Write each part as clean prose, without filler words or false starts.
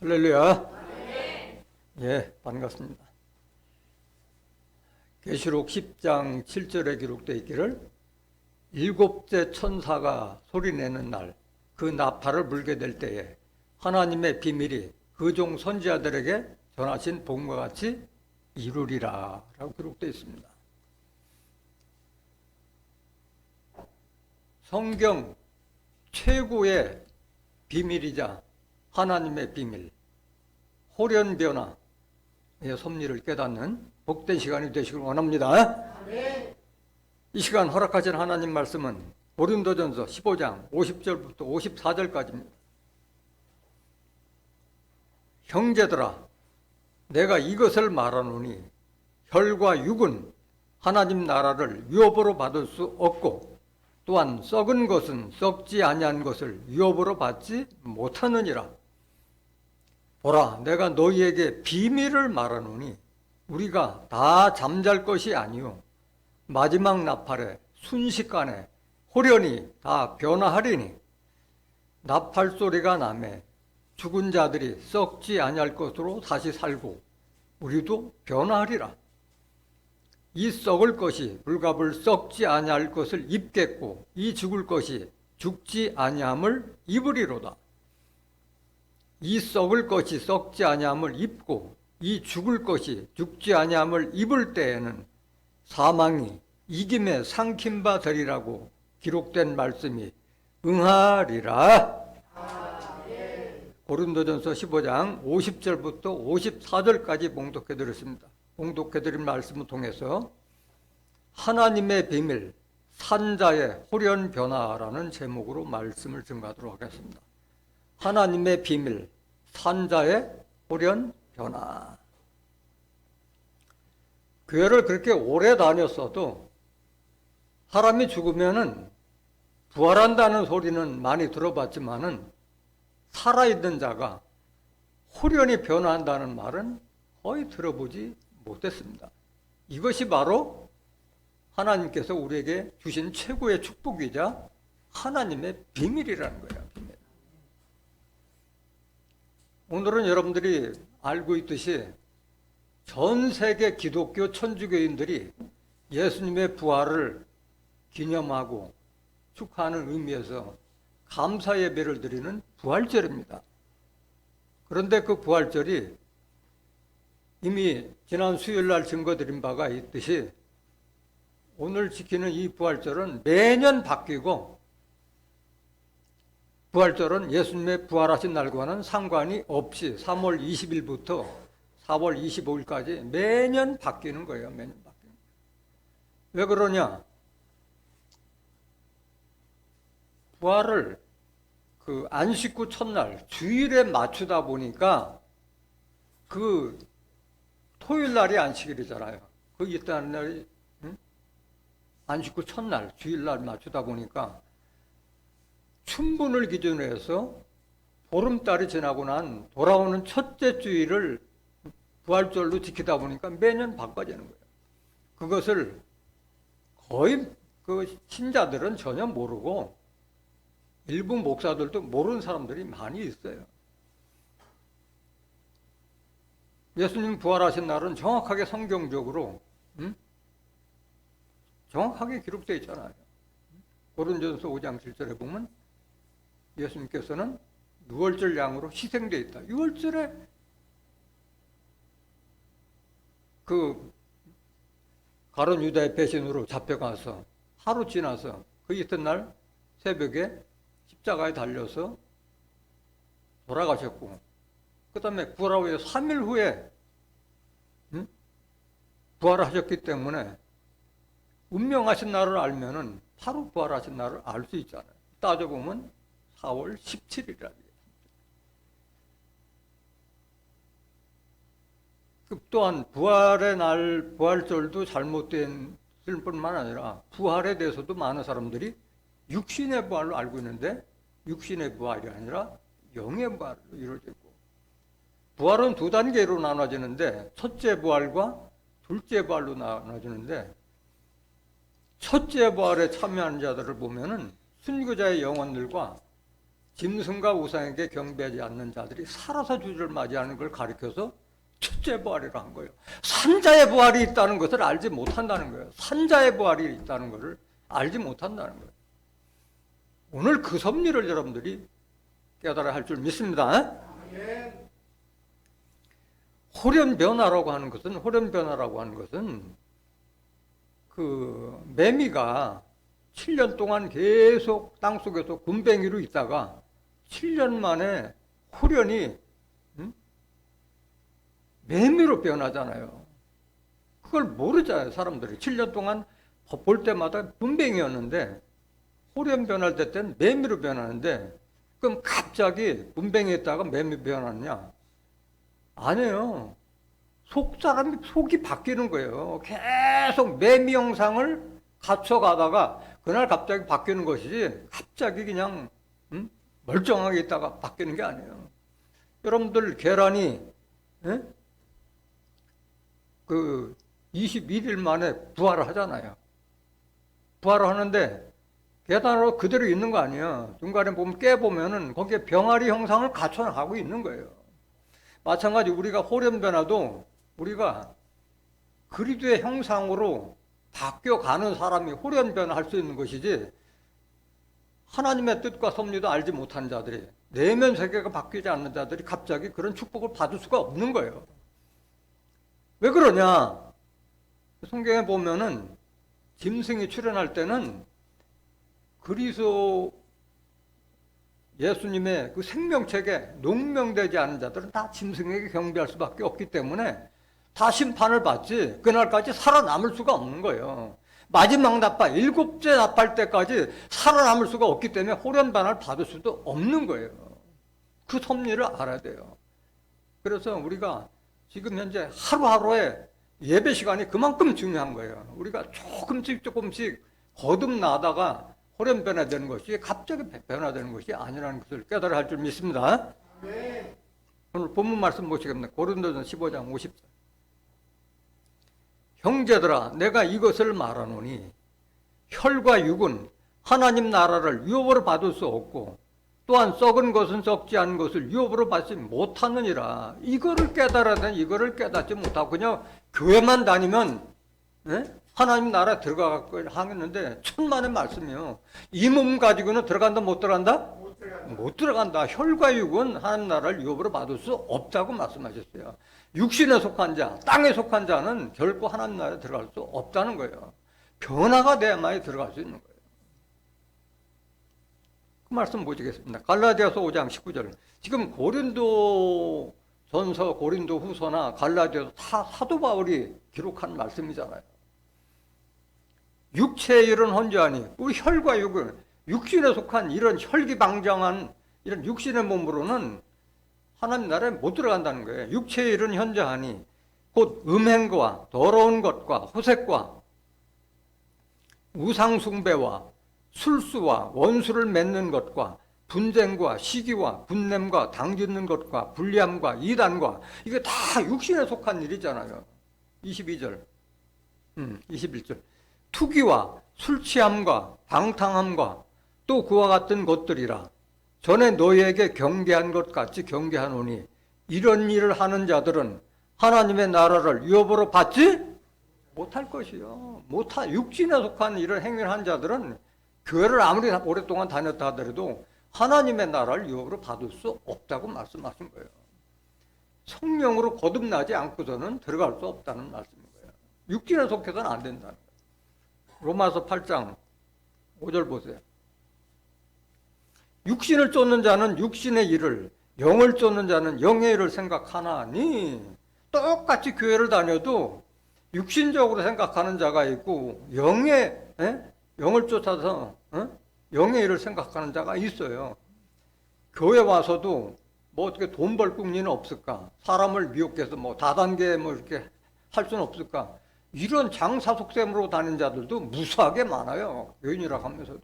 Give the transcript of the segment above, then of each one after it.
할렐루야. 예, 반갑습니다. 계시록 10장 7절에 기록되어 있기를 일곱째 천사가 소리내는 날 그 나팔을 불게 될 때에 하나님의 비밀이 그 종 선지자들에게 전하신 복음과 같이 이루리라 라고 기록되어 있습니다. 성경 최고의 비밀이자 하나님의 비밀, 호련변화의 섭리를 깨닫는 복된 시간이 되시길 원합니다. 이 시간 허락하신 하나님 말씀은 고린도전서 15장 50절부터 54절까지입니다. 형제들아, 내가 이것을 말하노니 혈과 육은 하나님 나라를 유업으로 받을 수 없고 또한 썩은 것은 썩지 아니한 것을 유업으로 받지 못하느니라. 보라, 내가 너희에게 비밀을 말하노니 우리가 다 잠잘 것이 아니요 마지막 나팔에 순식간에 호련히 다 변화하리니 나팔 소리가 나매 죽은 자들이 썩지 아니할 것으로 다시 살고 우리도 변화하리라. 이 썩을 것이 불갑을 썩지 아니할 것을 입겠고 이 죽을 것이 죽지 아니함을 입으리로다. 이 썩을 것이 썩지 아니함을 입고 이 죽을 것이 죽지 아니함을 입을 때에는 사망이 이김에 삼킨 바 되리라고 기록된 말씀이 응하리라. 고린도전서 15장 50절부터 54절까지 봉독해드렸습니다. 봉독해드린 말씀을 통해서 하나님의 비밀, 산자의 호련 변화라는 제목으로 말씀을 증가하도록 하겠습니다. 하나님의 비밀, 산자의 호련 변화. 교회를 그렇게 오래 다녔어도 사람이 죽으면은 부활한다는 소리는 많이 들어봤지만은 살아있는 자가 호련히 변화한다는 말은 거의 들어보지 못했습니다. 이것이 바로 하나님께서 우리에게 주신 최고의 축복이자 하나님의 비밀이라는 거예요. 비밀. 오늘은 여러분들이 알고 있듯이 전 세계 기독교 천주교인들이 예수님의 부활을 기념하고 축하하는 의미에서 감사 예배를 드리는 부활절입니다. 그런데 그 부활절이 이미 지난 수요일 날 증거드린 바가 있듯이 오늘 지키는 이 부활절은 매년 바뀌고 부활절은 예수님의 부활하신 날과는 상관이 없이 3월 20일부터 4월 25일까지 매년 바뀌는 거예요. 매년 바뀌는 거예요. 왜 그러냐? 부활을 그 안식구 첫날 주일에 맞추다 보니까 그 토요일 날이 안식일이잖아요. 그 있다는 날이 안식구 첫날 주일날 맞추다 보니까 춘분을 기준으로 해서 보름달이 지나고 난 돌아오는 첫째 주일을 부활절로 지키다 보니까 매년 바꿔지는 거예요. 그것을 거의 그 신자들은 전혀 모르고 일부 목사들도 모르는 사람들이 많이 있어요. 예수님 부활하신 날은 정확하게 성경적으로 정확하게 기록되어 있잖아요. 고린도전서 5장 7절에 보면 예수님께서는 유월절 양으로 희생되어 있다. 유월절에 그 가룟 유다의 배신으로 잡혀가서 하루 지나서 그 이튿날 새벽에 십자가에 달려서 돌아가셨고 그 다음에 부활 후에 3일 후에 부활하셨기 때문에 운명하신 날을 알면은 바로 부활하신 날을 알 수 있잖아요. 따져보면 4월 17일이라. 또한 부활의 날, 부활절도 잘못된 뿐만 아니라 부활에 대해서도 많은 사람들이 육신의 부활로 알고 있는데 육신의 부활이 아니라 영의 부활로 이루어지고 부활은 두 단계로 나눠지는데 첫째 부활과 둘째 부활로 나눠지는데 첫째 부활에 참여하는 자들을 보면은 순교자의 영혼들과 짐승과 우상에게 경배하지 않는 자들이 살아서 주를 맞이하는 걸 가리켜서 첫째 부활이라 한 거예요. 산자의 부활이 있다는 것을 알지 못한다는 거예요. 산자의 부활이 있다는 것을 알지 못한다는 거예요. 오늘 그 섭리를 여러분들이 깨달아야 할 줄 믿습니다. 호련변화라고 하는 것은 그 매미가 7년 동안 계속 땅속에서 굼벵이로 있다가 7년 만에 호련이 매미로 변하잖아요. 그걸 모르잖아요, 사람들이. 7년 동안 볼 때마다 굼벵이였는데 호련 변할 때는 매미로 변하는데, 그럼 갑자기 굼벵이였다가 매미 변하느냐? 아니에요. 사람이 속이 바뀌는 거예요. 계속 매미 형상을 갖춰가다가 그날 갑자기 바뀌는 것이지, 갑자기 그냥 멀쩡하게 있다가 바뀌는 게 아니에요. 여러분들 계란이 그 21일 만에 부활을 하잖아요. 부활을 하는데 계단으로 그대로 있는 거 아니에요. 중간에 보면 깨보면은 거기에 병아리 형상을 갖춰나가고 있는 거예요. 마찬가지 우리가 호련변화도 우리가 그리스도의 형상으로 바뀌어가는 사람이 호련변화할 수 있는 것이지, 하나님의 뜻과 섭리도 알지 못하는 자들이, 내면 세계가 바뀌지 않는 자들이 갑자기 그런 축복을 받을 수가 없는 거예요. 왜 그러냐? 성경에 보면은 짐승이 출현할 때는 그리스도 예수님의 그 생명책에 농명되지 않은 자들은 다 짐승에게 경배할 수밖에 없기 때문에 다 심판을 받지, 그날까지 살아남을 수가 없는 거예요. 마지막 나팔, 7째 나팔 때까지 살아남을 수가 없기 때문에 호련반을 받을 수도 없는 거예요. 그 섭리를 알아야 돼요. 그래서 우리가 지금 현재 하루하루의 예배 시간이 그만큼 중요한 거예요. 우리가 조금씩 거듭나다가 호련 변화되는 것이 갑자기 변화되는 것이 아니라는 것을 깨달아야 할 줄 믿습니다. 네. 오늘 본문 말씀 보시겠습니다. 고린도전서 15장 50절. 형제들아, 내가 이것을 말하노니 혈과 육은 하나님 나라를 유업으로 받을 수 없고 또한 썩은 것은 썩지 않은 것을 유업으로 받지 못하느니라. 이거를 깨달아야 돼. 이거를 깨닫지 못하고 그냥 교회만 다니면 하나님 나라에 들어가고 하겠는데, 천만의 말씀이요. 이 몸 가지고는 들어간다 못 들어간다? 못 들어간다. 혈과 육은 하나님 나라를 유업으로 받을 수 없다고 말씀하셨어요. 육신에 속한 자, 땅에 속한 자는 결코 하나님 나라에 들어갈 수 없다는 거예요. 변화가 돼야만이 들어갈 수 있는 거예요. 그 말씀 보시겠습니다. 갈라디아서 5장 19절. 지금 고린도 전서, 고린도 후서나 갈라디아서 다 사도 바울이 기록한 말씀이잖아요. 육체의 일은 헌재하니, 우리 혈과 육은 육신에 속한 이런 혈기방장한 이런 육신의 몸으로는 하나님 나라에 못 들어간다는 거예요. 육체의 일은 현저하니 곧 음행과 더러운 것과 호색과 우상숭배와 술수와 원수를 맺는 것과 분쟁과 시기와 분냄과 당짓는 것과 불리함과 이단과, 이게 다 육신에 속한 일이잖아요. 22절 21절. 투기와 술취함과 방탕함과 또 그와 같은 것들이라. 전에 너희에게 경계한 것 같이 경계하노니 이런 일을 하는 자들은 하나님의 나라를 유업으로 받지 못할 것이요. 육신에 속한 이런 행위를 한 자들은 교회를 아무리 오랫동안 다녔다 하더라도 하나님의 나라를 유업으로 받을 수 없다고 말씀하신 거예요. 성령으로 거듭나지 않고서는 들어갈 수 없다는 말씀인 거예요. 육신에 속해서는 안 된다는 거예요. 로마서 8장 5절 보세요. 육신을 쫓는 자는 육신의 일을, 영을 쫓는 자는 영의 일을 생각하나니. 똑같이 교회를 다녀도 육신적으로 생각하는 자가 있고 영을 쫓아서 영의 일을 생각하는 자가 있어요. 교회 와서도 뭐 어떻게 돈 벌 궁리는 없을까? 사람을 미혹해서 뭐 다단계 뭐 이렇게 할 수는 없을까? 이런 장사 속셈으로 다니는 자들도 무수하게 많아요. 교인이라고 하면서도.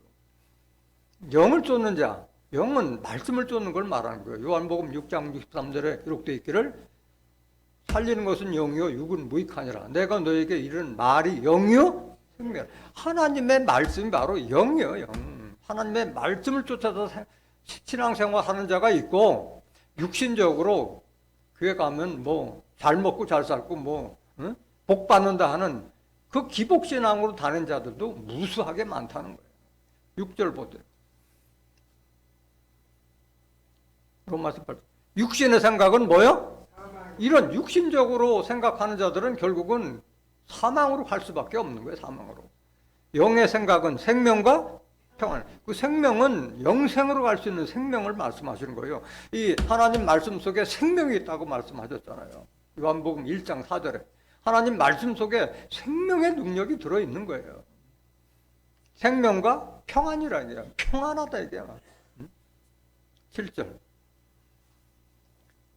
영을 쫓는 자, 영은 말씀을 쫓는 걸 말하는 거예요. 요한복음 6장 63절에 기록되어 있기를 살리는 것은 영이요 육은 무익하니라. 내가 너에게 이르는 말이 영이요 생명. 하나님의 말씀이 바로 영이요, 영. 하나님의 말씀을 쫓아서 신앙생활 하는 자가 있고 육신적으로 교회 가면 뭐 잘 먹고 잘 살고 뭐 복 받는다 하는 그 기복신앙으로 다니는 자들도 무수하게 많다는 거예요. 6절 보세요. 로마서 8절. 육신의 생각은 뭐요? 이런 육신적으로 생각하는 자들은 결국은 사망으로 갈 수밖에 없는 거예요. 사망으로. 영의 생각은 생명과 평안. 그 생명은 영생으로 갈 수 있는 생명을 말씀하시는 거예요. 이 하나님 말씀 속에 생명이 있다고 말씀하셨잖아요. 요한복음 1장 4절에. 하나님 말씀 속에 생명의 능력이 들어있는 거예요. 생명과 평안이라 얘기야. 평안하다 이게. 7절.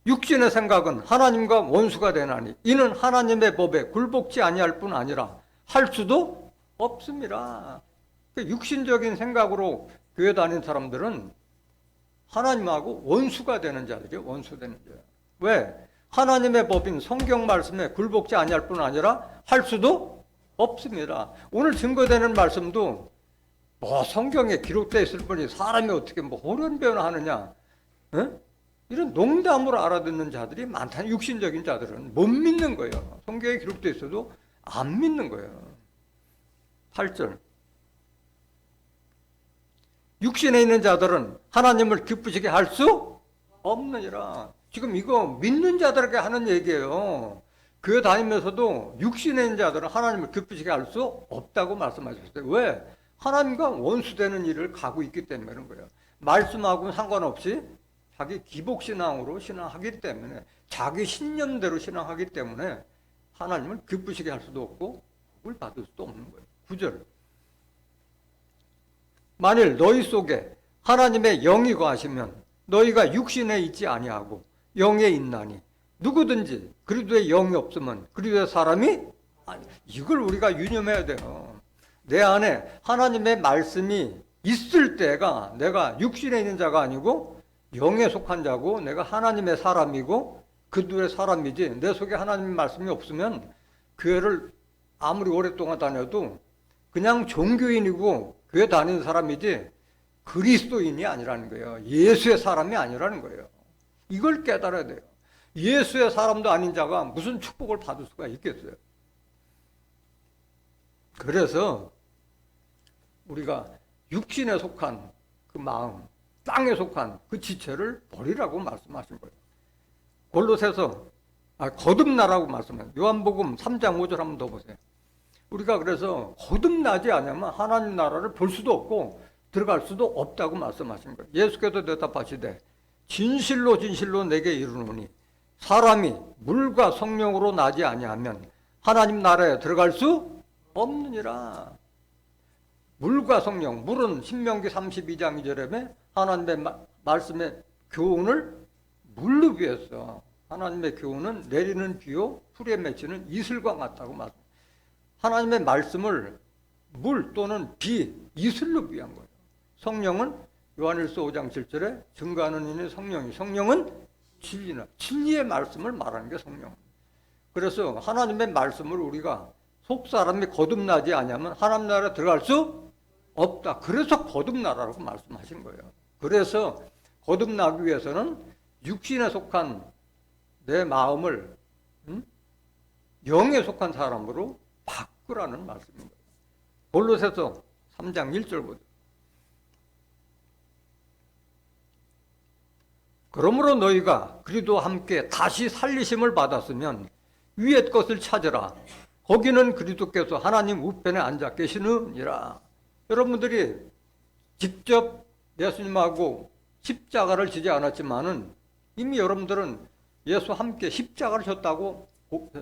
육신의 생각은 하나님과 원수가 되나니 이는 하나님의 법에 굴복지 아니할 뿐 아니라 할 수도 없습니다. 육신적인 생각으로 교회 다니는 사람들은 하나님하고 원수가 되는 자들이요. 원수되는 자. 왜? 하나님의 법인 성경 말씀에 굴복지 아니할 뿐 아니라 할 수도 없습니다. 오늘 증거되는 말씀도 뭐 성경에 기록되어 있을 뿐이 사람이 어떻게 뭐 호련변화하느냐, 이런 농담으로 알아듣는 자들이 많다. 육신적인 자들은 못 믿는 거예요. 성경에 기록되어 있어도 안 믿는 거예요. 8절. 육신에 있는 자들은 하나님을 기쁘시게 할 수 없느니라. 지금 이거 믿는 자들에게 하는 얘기예요. 교회 다니면서도 육신에 있는 자들은 하나님을 기쁘시게 할 수 없다고 말씀하셨어요. 왜? 하나님과 원수되는 일을 가고 있기 때문에 그런 거예요. 말씀하고는 상관없이 자기 기복신앙으로 신앙하기 때문에 자기 신념대로 신앙하기 때문에 하나님을 기쁘시게 할 수도 없고 복을 받을 수도 없는 거예요. 9절. 만일 너희 속에 하나님의 영이 거하시면 너희가 육신에 있지 아니하고 영에 있나니 누구든지 그리스도의 영이 없으면 그리스도의 사람이 아니. 이걸 우리가 유념해야 돼요. 내 안에 하나님의 말씀이 있을 때가 내가 육신에 있는 자가 아니고 영에 속한 자고 내가 하나님의 사람이고 그들의 사람이지 내 속에 하나님의 말씀이 없으면 교회를 아무리 오랫동안 다녀도 그냥 종교인이고 교회 다니는 사람이지 그리스도인이 아니라는 거예요. 예수의 사람이 아니라는 거예요. 이걸 깨달아야 돼요. 예수의 사람도 아닌 자가 무슨 축복을 받을 수가 있겠어요. 그래서 우리가 육신에 속한 그 마음, 땅에 속한 그 지체를 버리라고 말씀하신 거예요. 골로새서 거듭나라고 말씀해요. 요한복음 3장 5절 한번 더 보세요. 우리가 그래서 거듭나지 않으면 하나님 나라를 볼 수도 없고 들어갈 수도 없다고 말씀하신 거예요. 예수께서 대답하시되 진실로 진실로 내게 이르노니 사람이 물과 성령으로 나지 아니하면 하나님 나라에 들어갈 수 없느니라. 물과 성령, 물은 신명기 32장 2절에 하나님의 말씀의 교훈을 물로 비했어. 하나님의 교훈은 내리는 비요 풀에 맺히는 이슬과 같다고 말합니다. 하나님의 말씀을 물 또는 비, 이슬로 비한 거예요. 성령은 요한일서 5장 7절에 증거하는 이는 성령이, 성령은 진리나 진리의 말씀을 말하는 게 성령. 그래서 하나님의 말씀을 우리가 속 사람이 거듭나지 않으면 하나님 나라에 들어갈 수 없다. 그래서 거듭나라고 말씀하신 거예요. 그래서 거듭나기 위해서는 육신에 속한 내 마음을 영에 속한 사람으로 바꾸라는 말씀입니다. 골로새서 3장 1절 보세요. 그러므로 너희가 그리스도와 함께 다시 살리심을 받았으면 위의 것을 찾으라. 거기는 그리스도께서 하나님 우편에 앉아 계시느니라. 여러분들이 직접 예수님하고 십자가를 지지 않았지만은 이미 여러분들은 예수 함께 십자가를 졌다고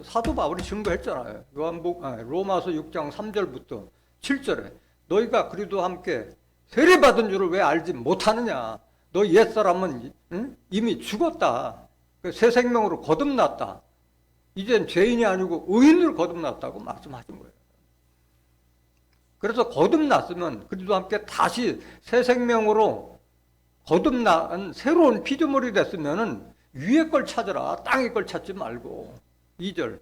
사도 바울이 증거했잖아요. 로마서 6장 3절부터 7절에 너희가 그리스도와 함께 세례받은 줄을 왜 알지 못하느냐. 너 옛사람은 이미 죽었다. 새 생명으로 거듭났다. 이젠 죄인이 아니고 의인으로 거듭났다고 말씀하신 거예요. 그래서 거듭났으면 그리스도와 함께 다시 새 생명으로 거듭난 새로운 피조물이 됐으면은 위의 걸 찾으라. 땅의 걸 찾지 말고. 2절.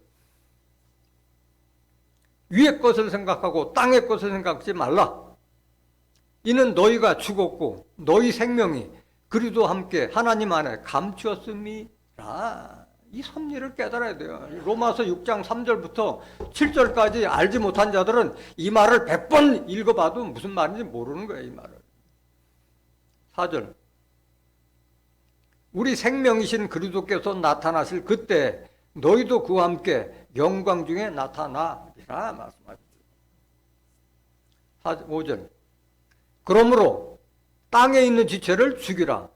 위의 것을 생각하고 땅의 것을 생각하지 말라. 이는 너희가 죽었고 너희 생명이 그리도 함께 하나님 안에 감추었음이라. 이 섭리를 깨달아야 돼요. 로마서 6장 3절부터 7절까지 알지 못한 자들은 이 말을 100번 읽어봐도 무슨 말인지 모르는 거예요. 이 말을. 4절, 우리 생명이신 그리스도께서 나타나실 그때 너희도 그와 함께 영광 중에 나타나리라 말씀하셨어요. 5절, 그러므로 땅에 있는 지체를 죽이라.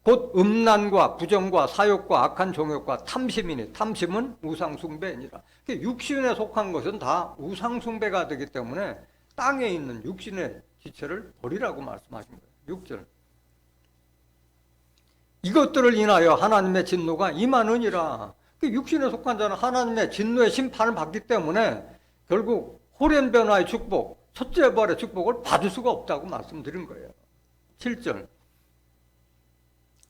곧 음란과 부정과 사욕과 악한 종욕과 탐심이니, 탐심은 우상숭배니라. 육신에 속한 것은 다 우상숭배가 되기 때문에 땅에 있는 육신의 지체를 버리라고 말씀하신 거예요. 6절, 이것들을 인하여 하나님의 진노가 임하느니라. 육신에 속한 자는 하나님의 진노의 심판을 받기 때문에 결국 호련 변화의 축복, 첫째 부활의 축복을 받을 수가 없다고 말씀드린 거예요. 7절,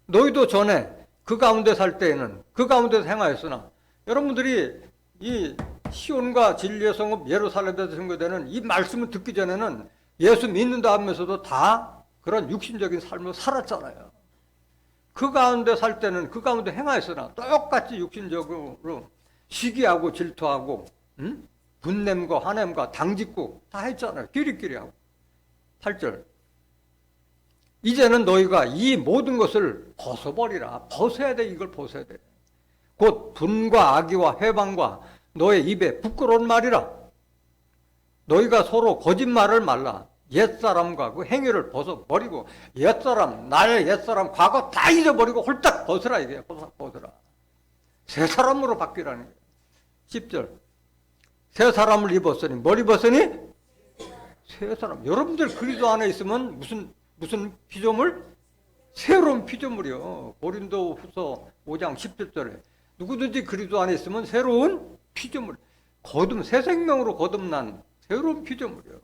너희도 전에 그 가운데 살 때에는 그 가운데서 행하였으나, 여러분들이 이 시온과 진리의 성읍 예루살렘에서 선거되는 이 말씀을 듣기 전에는 예수 믿는다 하면서도 다 그런 육신적인 삶을 살았잖아요. 그 가운데 살 때는 그 가운데 행하였으나 똑같이 육신적으로 시기하고 질투하고 분냄과 화냄과 당짓고 다 했잖아요. 끼리끼리 하고. 8절, 이제는 너희가 이 모든 것을 벗어버리라. 벗어야 돼. 이걸 벗어야 돼. 곧 분과 악의와 회방과 너의 입에 부끄러운 말이라. 너희가 서로 거짓말을 말라. 옛사람과 그 행위를 벗어버리고, 옛사람, 나의 옛사람, 과거 다 잊어버리고 홀딱 벗으라. 이게 벗으라. 새 사람으로 바뀌라는 거예요. 10절, 새 사람을 입었으니, 뭘 입었으니? 새 사람. 여러분들 그리스도 안에 있으면 무슨 피조물? 새로운 피조물이요. 고린도후서 5장 17절에 누구든지 그리스도 안에 있으면 새로운 피조물, 새 생명으로 거듭난 새로운 피조물이요.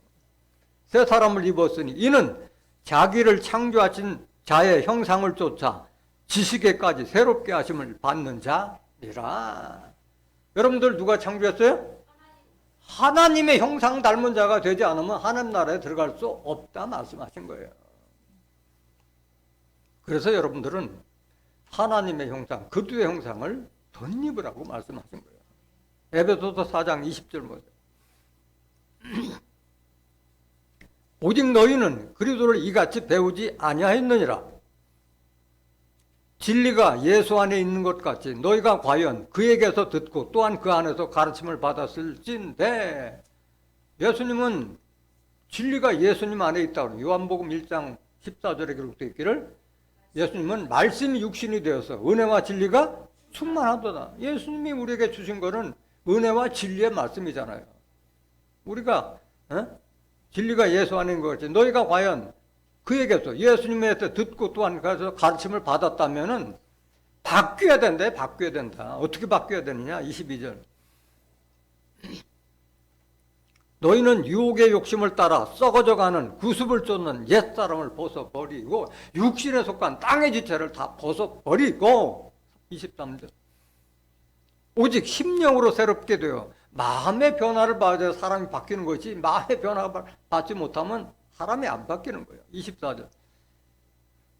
새 사람을 입었으니 이는 자기를 창조하신 자의 형상을 쫓아 지식에까지 새롭게 하심을 받는 자니라. 여러분들 누가 창조했어요? 하나님의 형상 닮은 자가 되지 않으면 하나님 나라에 들어갈 수 없다 말씀하신 거예요. 그래서 여러분들은 하나님의 형상, 그리스도의 형상을 덧입으라고 말씀하신 거예요. 에베소서 4장 20절 보세요. 오직 너희는 그리스도를 이같이 배우지 아니하였느니라. 진리가 예수 안에 있는 것 같이 너희가 과연 그에게서 듣고 또한 그 안에서 가르침을 받았을진데, 예수님은 진리가 예수님 안에 있다고 요한복음 1장 14절에 기록되어 있기를, 예수님은 말씀이 육신이 되어서 은혜와 진리가 충만하도다. 예수님이 우리에게 주신 것은 은혜와 진리의 말씀이잖아요. 우리가 진리가 예수 안에 있는 것 같이 너희가 과연 그에게서 예수님에서 듣고 또한 가서 가르침을 받았다면은 바뀌어야 된다. 바뀌어야 된다. 어떻게 바뀌어야 되느냐? 22절. 너희는 유혹의 욕심을 따라 썩어져가는 구습을 쫓는 옛사람을 벗어버리고 육신에 속한 땅의 지체를 다 벗어버리고, 23절, 오직 심령으로 새롭게 되어 마음의 변화를 받아야 사람이 바뀌는 것이, 마음의 변화를 받지 못하면 사람이 안 바뀌는 거예요. 24절,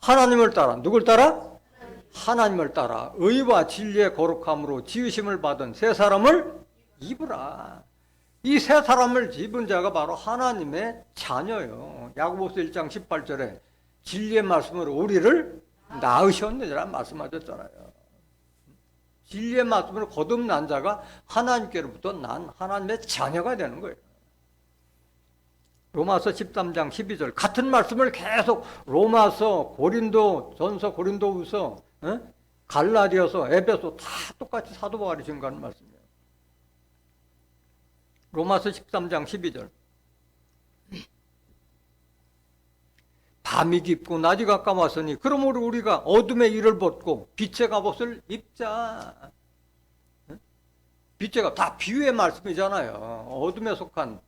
하나님을 따라, 누굴 따라? 하나님을 따라 의와 진리의 거룩함으로 지으심을 받은 새 사람을 입으라. 이 새 사람을 입은 자가 바로 하나님의 자녀예요. 야고보서 1장 18절에 진리의 말씀으로 우리를 낳으셨느니라 말씀하셨잖아요. 진리의 말씀으로 거듭난 자가 하나님께로부터 난 하나님의 자녀가 되는 거예요. 로마서 13장 12절 같은 말씀을 계속 로마서, 고린도 전서, 고린도후서, 갈라디아서, 에베소 다 똑같이 사도 바울이 증거하는 말씀이에요. 로마서 13장 12절, 밤이 깊고 낮이 가까웠으니 그러므로 우리가 어둠의 일을 벗고 빛의 갑옷을 입자. 빛의 갑옷, 다 비유의 말씀이잖아요. 어둠에 속한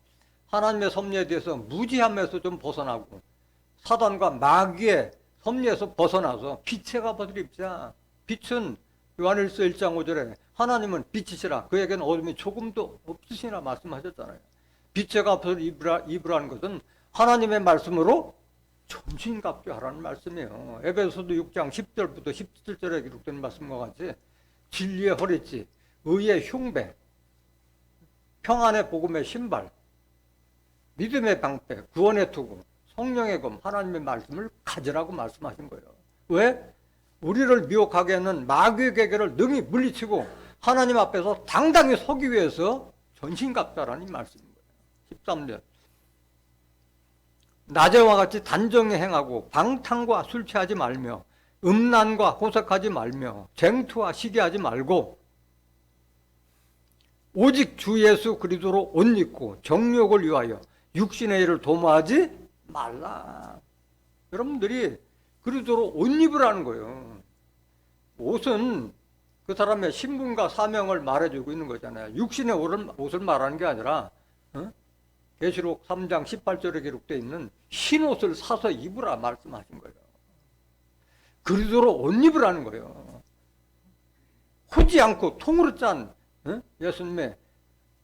하나님의 섭리에 대해서 무지함에서 좀 벗어나고 사단과 마귀의 섭리에서 벗어나서 빛의 갑옷을 입자. 빛은 요한일서 1장 5절에 하나님은 빛이시라 그에게는 어둠이 조금도 없으시라 말씀하셨잖아요. 빛의 갑옷을 입으라는 것은 하나님의 말씀으로 전신갑주하라는 말씀이에요. 에베소서 6장 10절부터 17절에 기록된 말씀과 같이 진리의 허리띠, 의의 흉배, 평안의 복음의 신발, 믿음의 방패, 구원의 투구, 성령의 검, 하나님의 말씀을 가지라고 말씀하신 거예요. 왜? 우리를 미혹하게 하는 마귀의 계계를 능히 물리치고 하나님 앞에서 당당히 서기 위해서 전신갑주하라는 말씀인 거예요. 13절. 낮에와 같이 단정히 행하고 방탕과 술 취하지 말며 음란과 호색하지 말며 쟁투와 시기하지 말고 오직 주 예수 그리스도로 옷 입고 정욕을 위하여 육신의 일을 도모하지 말라. 여러분들이 그리스도로 옷 입으라는 거예요. 옷은 그 사람의 신분과 사명을 말해주고 있는 거잖아요. 육신의 옷을 말하는 게 아니라 계시록 3장 18절에 기록되어 있는 흰 옷을 사서 입으라 말씀하신 거예요. 그리스도로 옷 입으라는 거예요. 후지 않고 통으로 짠 예수님의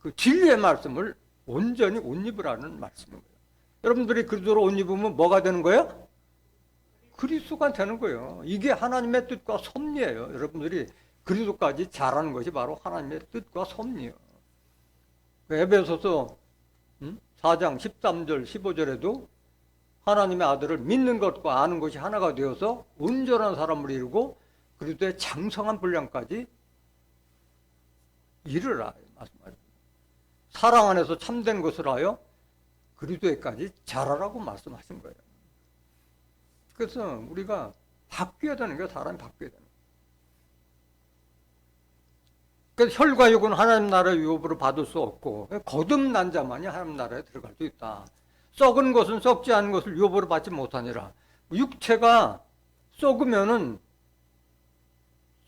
그 진리의 말씀을 온전히 옷 입으라는 말씀인 거예요. 여러분들이 그리스도로 옷 입으면 뭐가 되는 거예요? 그리스도가 되는 거예요. 이게 하나님의 뜻과 섭리예요. 여러분들이 그리스도까지 잘하는 것이 바로 하나님의 뜻과 섭리예요. 에베소서 4장 13절 15절에도 하나님의 아들을 믿는 것과 아는 것이 하나가 되어서 온전한 사람을 이루고 그리스도의 장성한 분량까지 이르라 말씀하십니다. 사랑 안에서 참된 것을 하여 그리스도에까지 자라라고 말씀하신 거예요. 그래서 우리가 바뀌어야 되는 게 사람이 바뀌어야 되는 거예요. 그래서 혈과 육은 하나님 나라의 유업으로 받을 수 없고 거듭난 자만이 하나님 나라에 들어갈 수 있다. 썩은 것은 썩지 않은 것을 유업으로 받지 못하니라. 육체가 썩으면은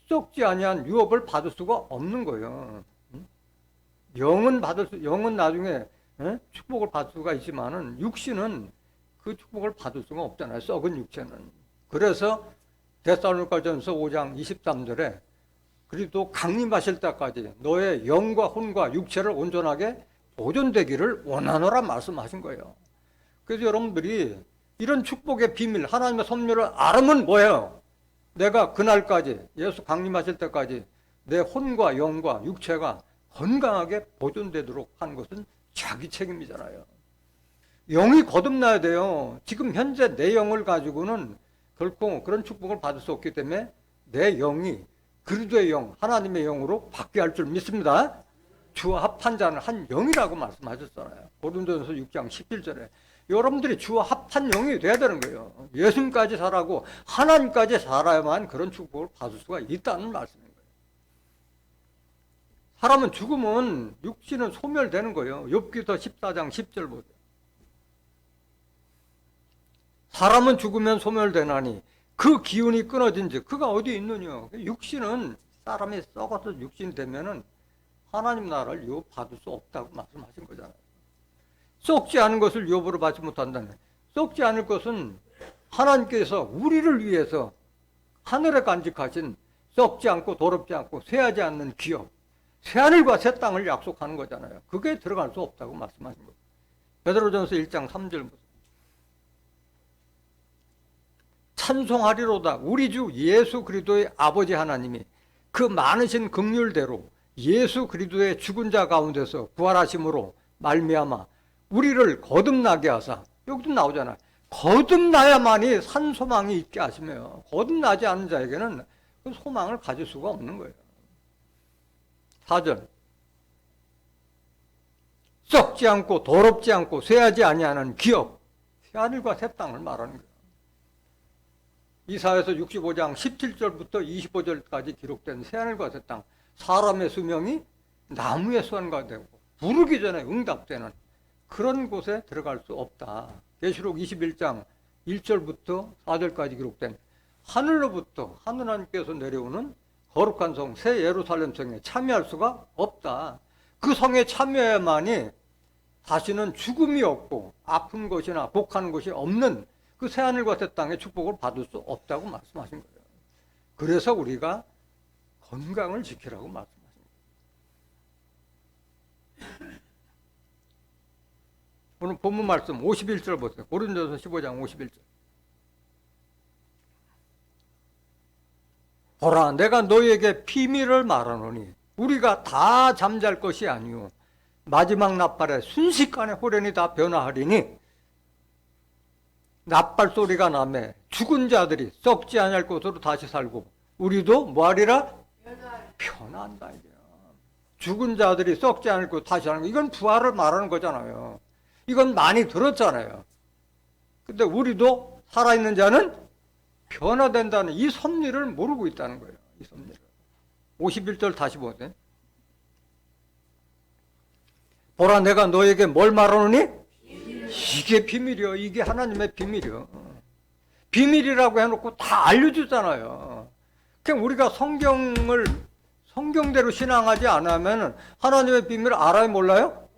썩지 아니한 유업을 받을 수가 없는 거예요. 영은 나중에 축복을 받을 수가 있지만은 육신은 그 축복을 받을 수가 없잖아요. 썩은 육체는. 그래서 데살로니가전서 5장 23절에 그리고 강림하실 때까지 너의 영과 혼과 육체를 온전하게 보존되기를 원하노라 말씀하신 거예요. 그래서 여러분들이 이런 축복의 비밀, 하나님의 섭리를 알으면 뭐예요? 내가 그날까지, 예수 강림하실 때까지 내 혼과 영과 육체가 건강하게 보존되도록 하는 것은 자기 책임이잖아요. 영이 거듭나야 돼요. 지금 현재 내 영을 가지고는 결코 그런 축복을 받을 수 없기 때문에 내 영이 그리스도의 영, 하나님의 영으로 바뀌게 할 줄 믿습니다. 주와 합한 자는 한 영이라고 말씀하셨잖아요. 고린도전서 6장 17절에. 여러분들이 주와 합한 영이 돼야 되는 거예요. 예수님까지 살아고 하나님까지 살아야만 그런 축복을 받을 수가 있다는 말씀인 거예요. 사람은 죽으면 육신은 소멸되는 거예요. 욥기서 14장 10절 보세요. 사람은 죽으면 소멸되나니 그 기운이 끊어진지 그가 어디 있느냐. 육신은 사람이 썩어서 육신 되면은 하나님 나라를 유업받을 수 없다고 말씀하신 거잖아요. 썩지 않은 것을 유업으로 받지 못한다면 썩지 않을 것은 하나님께서 우리를 위해서 하늘에 간직하신 썩지 않고 더럽지 않고 쇠하지 않는 기업, 새하늘과 새 땅을 약속하는 거잖아요. 그게 들어갈 수 없다고 말씀하신 거예요. 베드로전서 1장 3절 보세요. 찬송하리로다. 우리 주 예수 그리스도의 아버지 하나님이 그 많으신 긍휼대로 예수 그리스도의 죽은 자 가운데서 부활하심으로 말미암아 우리를 거듭나게 하사, 여기도 나오잖아요. 거듭나야만이 산 소망이 있게 하시며 거듭나지 않은 자에게는 그 소망을 가질 수가 없는 거예요. 4절. 썩지 않고 더럽지 않고 쇠하지 아니하는 기업, 새하늘과 새 땅을 말하는 거예요. 이사야서 65장 17절부터 25절까지 기록된 새하늘과 새 땅, 사람의 수명이 나무의 수완과 되고 부르기 전에 응답되는 그런 곳에 들어갈 수 없다. 계시록 21장 1절부터 4절까지 기록된 하늘로부터 하느님께서 내려오는 거룩한 성 새 예루살렘 성에 참여할 수가 없다. 그 성에 참여해야만이 다시는 죽음이 없고 아픈 것이나 복하는 것이 없는 그 새하늘과 새 땅의 축복을 받을 수 없다고 말씀하신 거예요. 그래서 우리가 건강을 지키라고 말씀하신 거예요. 오늘 본문 말씀 51절 보세요. 고린도서 15장 51절. 보라, 내가 너희에게 비밀을 말하노니 우리가 다 잠잘 것이 아니오 마지막 나팔에 순식간에 호련이 다 변화하리니 나팔 소리가 나매 죽은 자들이 썩지 아니할 것으로 다시 살고 우리도 뭐하리라? 변화한다. 이게 죽은 자들이 썩지 않을 것 다시 하는 거, 이건 부활을 말하는 거잖아요. 이건 많이 들었잖아요. 근데 우리도 살아있는 자는 변화된다는 이 섭리를 모르고 있다는 거예요. 이 섭리를. 51절 다시 보세요. 보라, 내가 너에게 뭘 말하노니? 이게 비밀이요. 이게 하나님의 비밀이요. 비밀이라고 해놓고 다 알려주잖아요. 그냥 우리가 성경대로 신앙하지 않으면 하나님의 비밀을 알아요, 몰라요?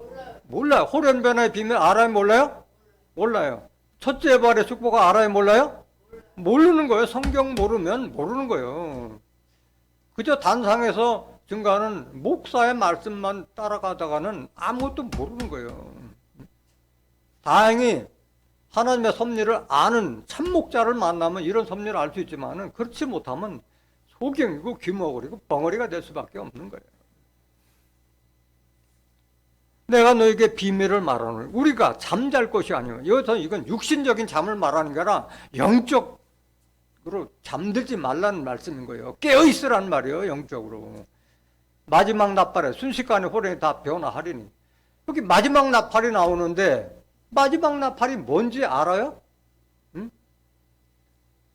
몰라요. 호련변화의 비밀 알아요, 몰라요? 몰라요. 첫째 발의 축복을 알아요, 몰라요? 모르는 거예요. 성경 모르면 모르는 거예요. 그저 단상에서 증가하는 목사의 말씀만 따라가다가는 아무것도 모르는 거예요. 다행히 하나님의 섭리를 아는 참목자를 만나면 이런 섭리를 알 수 있지만 그렇지 못하면 소경이고 귀머거리고 벙어리가 될 수밖에 없는 거예요. 내가 너에게 비밀을 말하노니 우리가 잠잘 것이 아니오. 여기서 이건 육신적인 잠을 말하는 게 아니라 영적으로 잠들지 말라는 말씀인 거예요. 깨어있으라는 말이에요. 영적으로. 마지막 나팔에 순식간에 호련이 다 변화하리니. 여기 마지막 나팔이 나오는데 마지막 나팔이 뭔지 알아요? 응?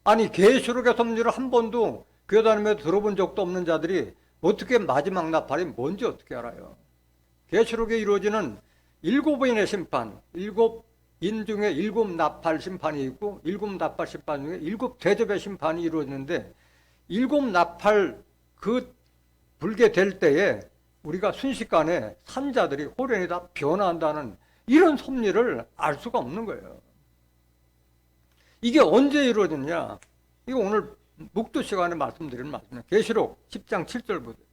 아니 계시록의 섭리를 한 번도 교회 다니면서 들어본 적도 없는 자들이 어떻게 마지막 나팔이 뭔지 어떻게 알아요? 계시록에 이루어지는 7인의 심판, 7인 중에 7나팔 심판이 있고 7나팔 심판 중에 7대접의 심판이 이루어지는데 7나팔 그 불게 될 때에 우리가 순식간에 산자들이 호련이 다 변화한다는 이런 섭리를 알 수가 없는 거예요. 이게 언제 이루어졌냐? 이거 오늘 묵도 시간에 말씀드리는 말씀이에요. 계시록 10장 7절 보세요.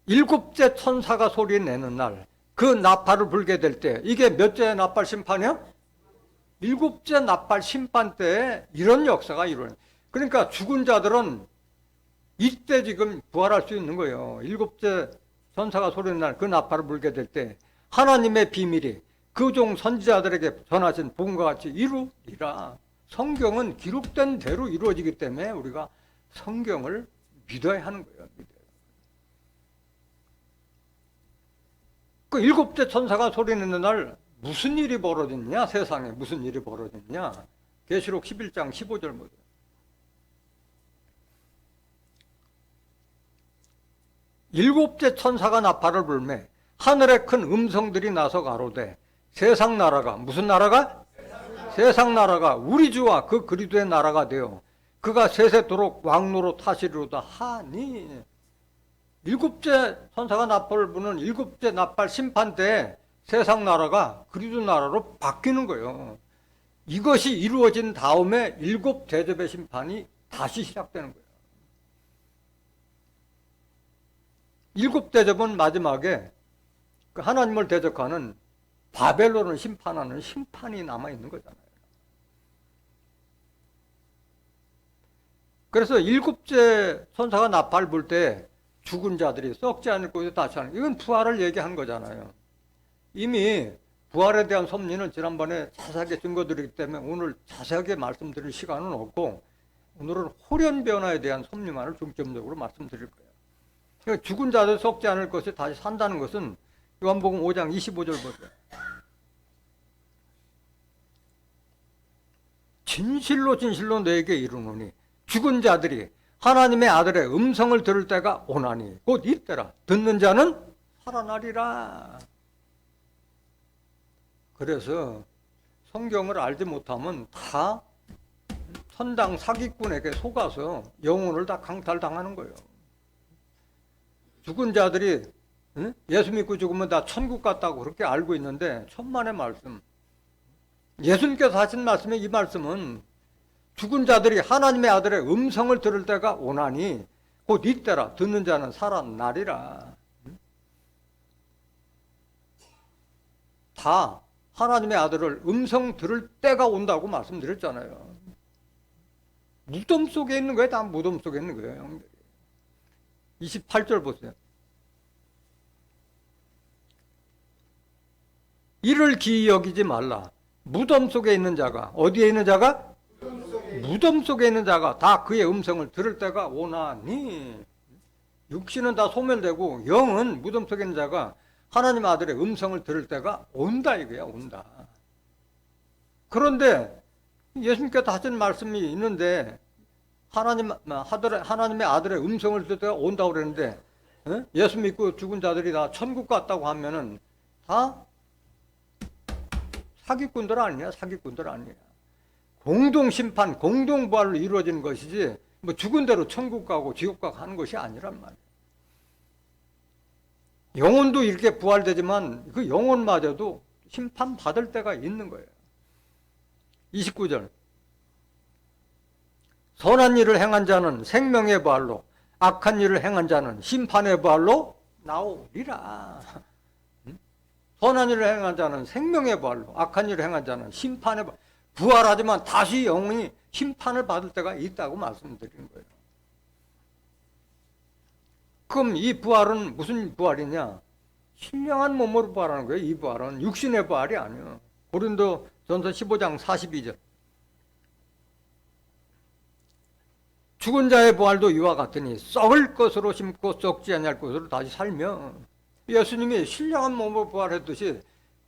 7째 천사가 소리 내는 날, 그 나팔을 불게 될 때, 이게 몇째 나팔 심판이야? 7째 나팔 심판 때에 이런 역사가 이루어져요. 그러니까 죽은 자들은 이때 지금 부활할 수 있는 거예요. 7째 천사가 소리 내는 날, 그 나팔을 불게 될 때, 하나님의 비밀이 그 종 선지자들에게 전하신 복음과 같이 이루리라. 성경은 기록된 대로 이루어지기 때문에 우리가 성경을 믿어야 하는 거예요. 그 7째 천사가 소리 내는 날 무슨 일이 벌어졌냐? 세상에 무슨 일이 벌어졌냐? 계시록 11장 15절 보세요. 일곱째 천사가 나팔을 불매 하늘에 큰 음성들이 나서 가로되 세상 나라가 무슨 나라가? 세상 나라가 우리 주와 그 그리스도의 나라가 되어 그가 세세토록 왕노로 타시리로다 하니. 7째 천사가 나팔을 부는 7째 나팔 심판 때 세상 나라가 그리스도 나라로 바뀌는 거예요. 이것이 이루어진 다음에 7대접의 심판이 다시 시작되는 거예요. 7대접은 마지막에 하나님을 대적하는 바벨론을 심판하는 심판이 남아있는 거잖아요. 그래서 7째 천사가 나팔 불 때 죽은 자들이 썩지 않을 곳에 다시 하는, 이건 부활을 얘기한 거잖아요. 이미 부활에 대한 섭리는 지난번에 자세하게 증거드리기 때문에 오늘 자세하게 말씀드릴 시간은 없고 오늘은 호련변화에 대한 섭리만을 중점적으로 말씀드릴 거예요. 그러니까 죽은 자들 썩지 않을 것에 다시 산다는 것은 요한복음 5장 25절 보세요. 진실로 진실로 너에게 이르노니 죽은 자들이 하나님의 아들의 음성을 들을 때가 오나니 곧 이때라. 듣는 자는 살아나리라. 그래서 성경을 알지 못하면 다 선당 사기꾼에게 속아서 영혼을 다 강탈당하는 거예요. 죽은 자들이 예수 믿고 죽으면 다 천국 갔다고 그렇게 알고 있는데 천만의 말씀. 예수님께서 하신 말씀의 이 말씀은 죽은 자들이 하나님의 아들의 음성을 들을 때가 오나니 곧 이때라. 듣는 자는 살아나리라. 다 하나님의 아들을 음성 들을 때가 온다고 말씀드렸잖아요. 무덤 속에 있는 거예요. 다 무덤 속에 있는 거예요. 형들이. 28절 보세요. 이를 기이 여기지 말라. 무덤 속에 있는 자가, 어디에 있는 자가? 무덤 속에 있는 자가 다 그의 음성을 들을 때가 오나니. 육신은 다 소멸되고 영은 무덤 속에 있는 자가 하나님 아들의 음성을 들을 때가 온다 이거야. 온다. 그런데 예수님께서 하신 말씀이 있는데 하나님의 아들의 음성을 들을 때가 온다고 그랬는데 예수 믿고 죽은 자들이 다 천국 갔다고 하면은 다 사기꾼들 아니야. 사기꾼들 아니야. 공동심판, 공동부활로 이루어지는 것이지 뭐 죽은 대로 천국 가고 지옥 가고 하는 것이 아니란 말이야. 영혼도 이렇게 부활되지만 그 영혼마저도 심판받을 때가 있는 거예요. 29절. 선한 일을 행한 자는 생명의 부활로, 악한 일을 행한 자는 심판의 부활로 나오리라. 선한 일을 행한 자는 생명의 부활로, 악한 일을 행한 자는 심판의 부활로. 부활하지만 다시 영혼이 심판을 받을 때가 있다고 말씀드리는 거예요. 그럼 이 부활은 무슨 부활이냐? 신령한 몸으로 부활하는 거예요. 이 부활은 육신의 부활이 아니에요. 고린도 전서 15장 42절. 죽은 자의 부활도 이와 같으니 썩을 것으로 심고 썩지 아니할 것으로 다시 살며. 예수님이 신령한 몸으로 부활했듯이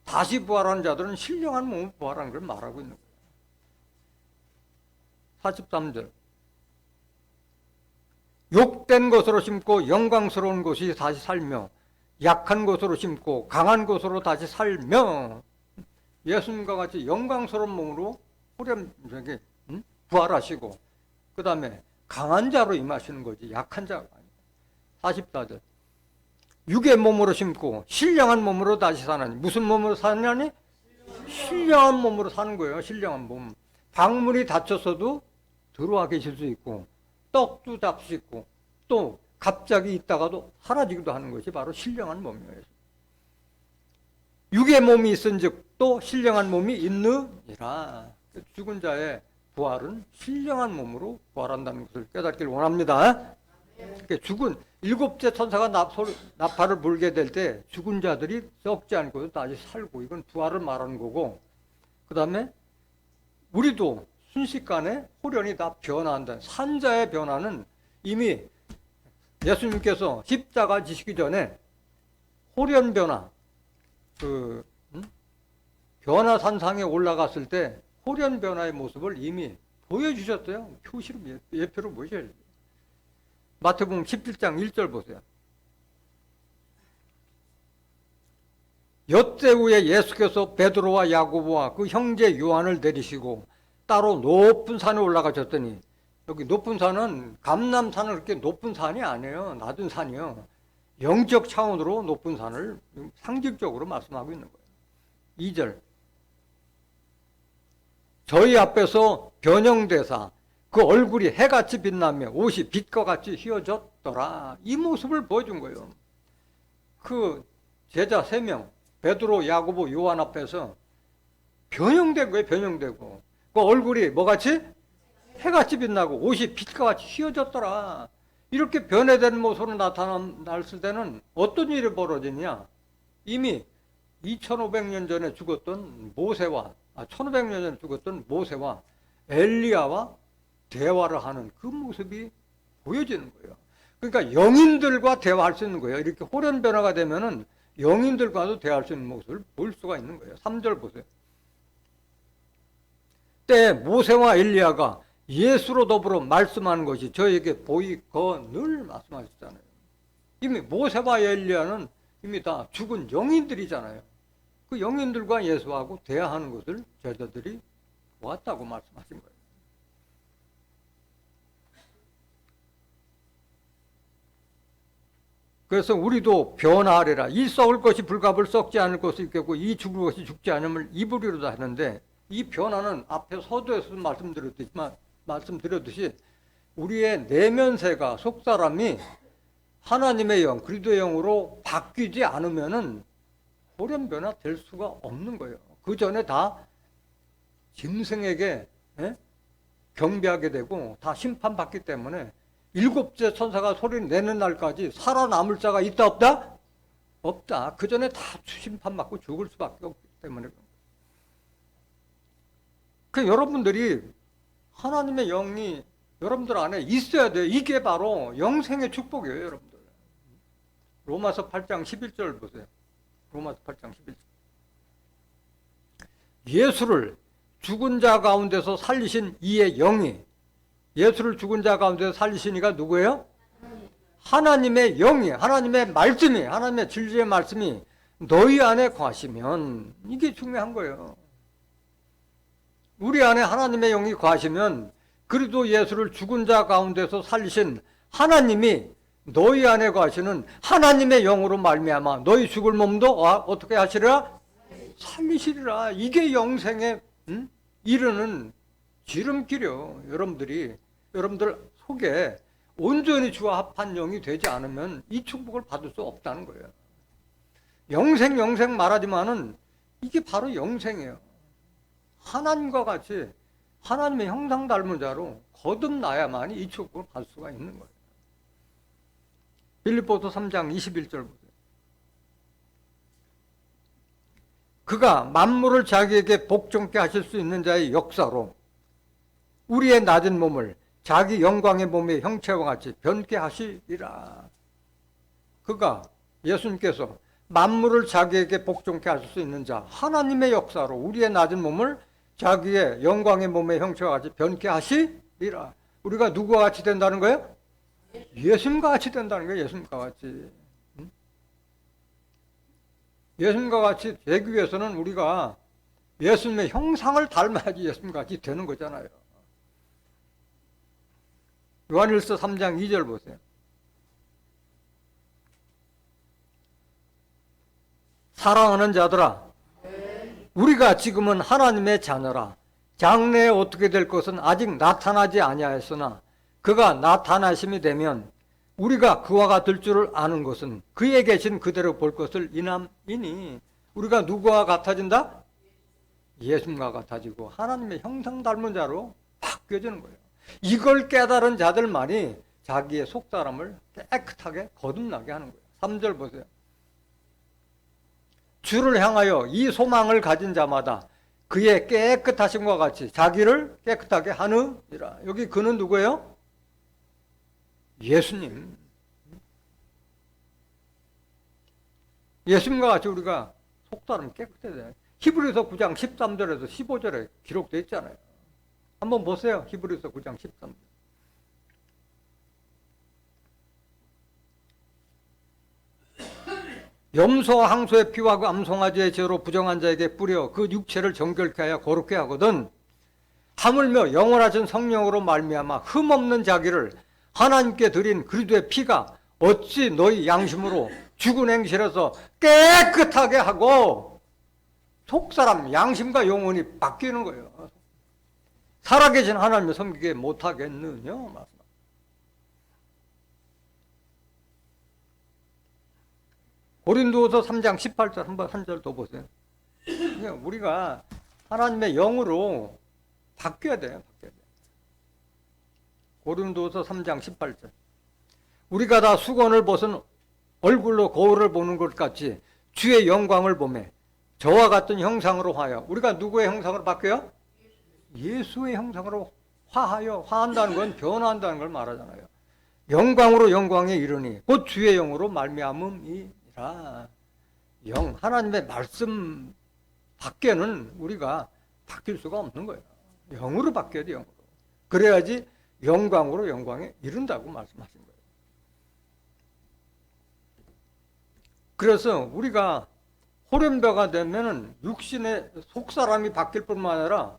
다시 부활하는 자들은 신령한 몸으로 부활하는 걸 말하고 있는 거예요. 43절. 욕된 것으로 심고 영광스러운 것이 다시 살며 약한 것으로 심고 강한 것으로 다시 살며. 예수님과 같이 영광스러운 몸으로 부활하시고 그 다음에 강한 자로 임하시는 거지 약한 자가 아니에요. 44절. 육의 몸으로 심고 신령한 몸으로 다시 사나니. 무슨 몸으로 사느냐니? 신령한 몸으로 사는 거예요. 신령한 몸. 방문이 닫혔어도 들어와 계실 수 있고 떡도 잡수 수 있고 또 갑자기 있다가도 사라지기도 하는 것이 바로 신령한 몸이에요. 육의 몸이 있은즉 또 신령한 몸이 있느니라. 죽은 자의 부활은 신령한 몸으로 부활한다는 것을 깨닫기를 원합니다. 죽은 일곱째 천사가 나팔을 불게 될 때 죽은 자들이 썩지 않고 다시 살고, 이건 부활을 말하는 거고, 그 다음에 우리도 순식간에 호련이 다 변화한다. 산자의 변화는 이미 예수님께서 십자가 지시기 전에 호련 변화, 변화산상에 올라갔을 때 호련 변화의 모습을 이미 보여주셨어요. 표시로, 예표로 보셔야 돼요. 마태복음 17장 1절 보세요. 엿새 후에 예수께서 베드로와 야고보와 그 형제 요한을 내리시고 따로 높은 산에 올라가셨더니, 여기 높은 산은 감람산은 그렇게 높은 산이 아니에요. 낮은 산이요. 영적 차원으로 높은 산을 상징적으로 말씀하고 있는 거예요. 2절. 저희 앞에서 변형되사 그 얼굴이 해같이 빛나며 옷이 빛과 같이 휘어졌더라. 이 모습을 보여준 거예요. 그 제자 3명, 베드로, 야고보, 요한 앞에서 변형된 거예요. 변형되고 그 얼굴이 뭐같이? 해같이 빛나고 옷이 빛과 같이 휘어졌더라. 이렇게 변해된 모습으로 나타났을 때는 어떤 일이 벌어지냐? 이미 2500년 전에 죽었던 모세와 1500년 전에 죽었던 모세와 엘리야와 대화를 하는 그 모습이 보여지는 거예요. 그러니까 영인들과 대화할 수 있는 거예요. 이렇게 호련 변화가 되면은 영인들과도 대화할 수 있는 모습을 볼 수가 있는 거예요. 3절 보세요. 때 모세와 엘리야가 예수로 더불어 말씀하는 것이 저에게 보이거늘 말씀하셨잖아요. 이미 모세와 엘리야는 이미 다 죽은 영인들이잖아요. 그 영인들과 예수하고 대화하는 것을 제자들이 보았다고 말씀하신 거예요. 그래서 우리도 변화하리라. 이 썩을 것이 불갑을 썩지 않을 것이 있겠고 이 죽을 것이 죽지 않음을 입으리로다 하는데, 이 변화는 앞에 서두에서 말씀드렸듯이 우리의 내면세가, 속사람이 하나님의 영, 그리스도의 영으로 바뀌지 않으면은 호련 변화 될 수가 없는 거예요. 그 전에 다 짐승에게 경배하게 되고 다 심판받기 때문에 일곱째 천사가 소리 내는 날까지 살아남을 자가 있다 없다? 없다. 그 전에 다 심판받고 죽을 수밖에 없기 때문에. 그 여러분들이 하나님의 영이 여러분들 안에 있어야 돼요. 이게 바로 영생의 축복이에요, 여러분들. 로마서 8장 11절 보세요. 로마서 8장 11절. 예수를 죽은 자 가운데서 살리신 이의 영이, 예수를 죽은 자 가운데서 살리신 이가 누구예요? 하나님의 영이, 하나님의 말씀이, 하나님의 진리의 말씀이 너희 안에 거하시면, 이게 중요한 거예요. 우리 안에 하나님의 영이 거하시면 그리도 예수를 죽은 자 가운데서 살리신 하나님이 너희 안에 거하시는 하나님의 영으로 말미암아 너희 죽을 몸도 어떻게 하시리라? 살리시리라. 이게 영생에 이르는 지름길이요. 여러분들 속에 온전히 주와 합한 영이 되지 않으면 이 축복을 받을 수 없다는 거예요. 영생 말하지만은 이게 바로 영생이에요. 하나님과 같이 하나님의 형상 닮은 자로 거듭나야만이 이 축복을 받을 수가 있는 거예요. 빌립보서 3장 21절 보세요. 그가 만물을 자기에게 복종케 하실 수 있는 자의 역사로 우리의 낮은 몸을 자기 영광의 몸의 형체와 같이 변케 하시리라. 그가, 예수님께서 만물을 자기에게 복종케 하실 수 있는 자, 하나님의 역사로 우리의 낮은 몸을 자기의 영광의 몸의 형체와 같이 변케 하시리라. 우리가 누구와 같이 된다는 거예요? 예수님과 같이 된다는 거예요. 예수님과 같이. 예수님과 같이 되기 위해서는 우리가 예수님의 형상을 닮아야지 예수님과 같이 되는 거잖아요. 요한일서 3장 2절 보세요. 사랑하는 자들아, 우리가 지금은 하나님의 자녀라. 장래에 어떻게 될 것은 아직 나타나지 아니하였으나 그가 나타나심이 되면 우리가 그와 같을 줄을 아는 것은 그에 계신 그대로 볼 것을 인함이니. 우리가 누구와 같아진다? 예수님과 같아지고 하나님의 형상 닮은 자로 바뀌어지는 거예요. 이걸 깨달은 자들만이 자기의 속사람을 깨끗하게 거듭나게 하는 거예요. 3절 보세요. 주를 향하여 이 소망을 가진 자마다 그의 깨끗하심과 같이 자기를 깨끗하게 하느니라. 여기 그는 누구예요? 예수님. 예수님과 같이 우리가 속사람 깨끗해야 돼요. 히브리서 9장 13절에서 15절에 기록되어 있잖아요. 한번 보세요. 히브리서 9장 13절. 염소와 항소의 피와 그 암송아지의 죄로 부정한 자에게 뿌려 그 육체를 정결케 하여 거룩케 하거든 하물며 영원하신 성령으로 말미암아 흠없는 자기를 하나님께 드린 그리스도의 피가 어찌 너희 양심으로 죽은 행실에서 깨끗하게 하고 속사람 양심과 영혼이 바뀌는 거예요. 살아계신 하나님을 섬기게 못하겠느냐? 고린도서 3장 18절 한번 한 절 더 보세요. 우리가 하나님의 영으로 바뀌어야 돼요. 고린도서 3장 18절. 우리가 다 수건을 벗은 얼굴로 거울을 보는 것 같이 주의 영광을 보매 저와 같은 형상으로 화하여. 우리가 누구의 형상으로 바뀌어요? 예수의 형상으로 화한다는 건 변화한다는 걸 말하잖아요. 영광으로 영광에 이르니 곧 주의 영으로 말미암음이라. 영, 하나님의 말씀 밖에는 우리가 바뀔 수가 없는 거예요. 영으로 바뀌어야 돼, 영으로. 그래야지 영광으로 영광에 이른다고 말씀하신 거예요. 그래서 우리가 호련배가 되면은 육신의 속사람이 바뀔 뿐만 아니라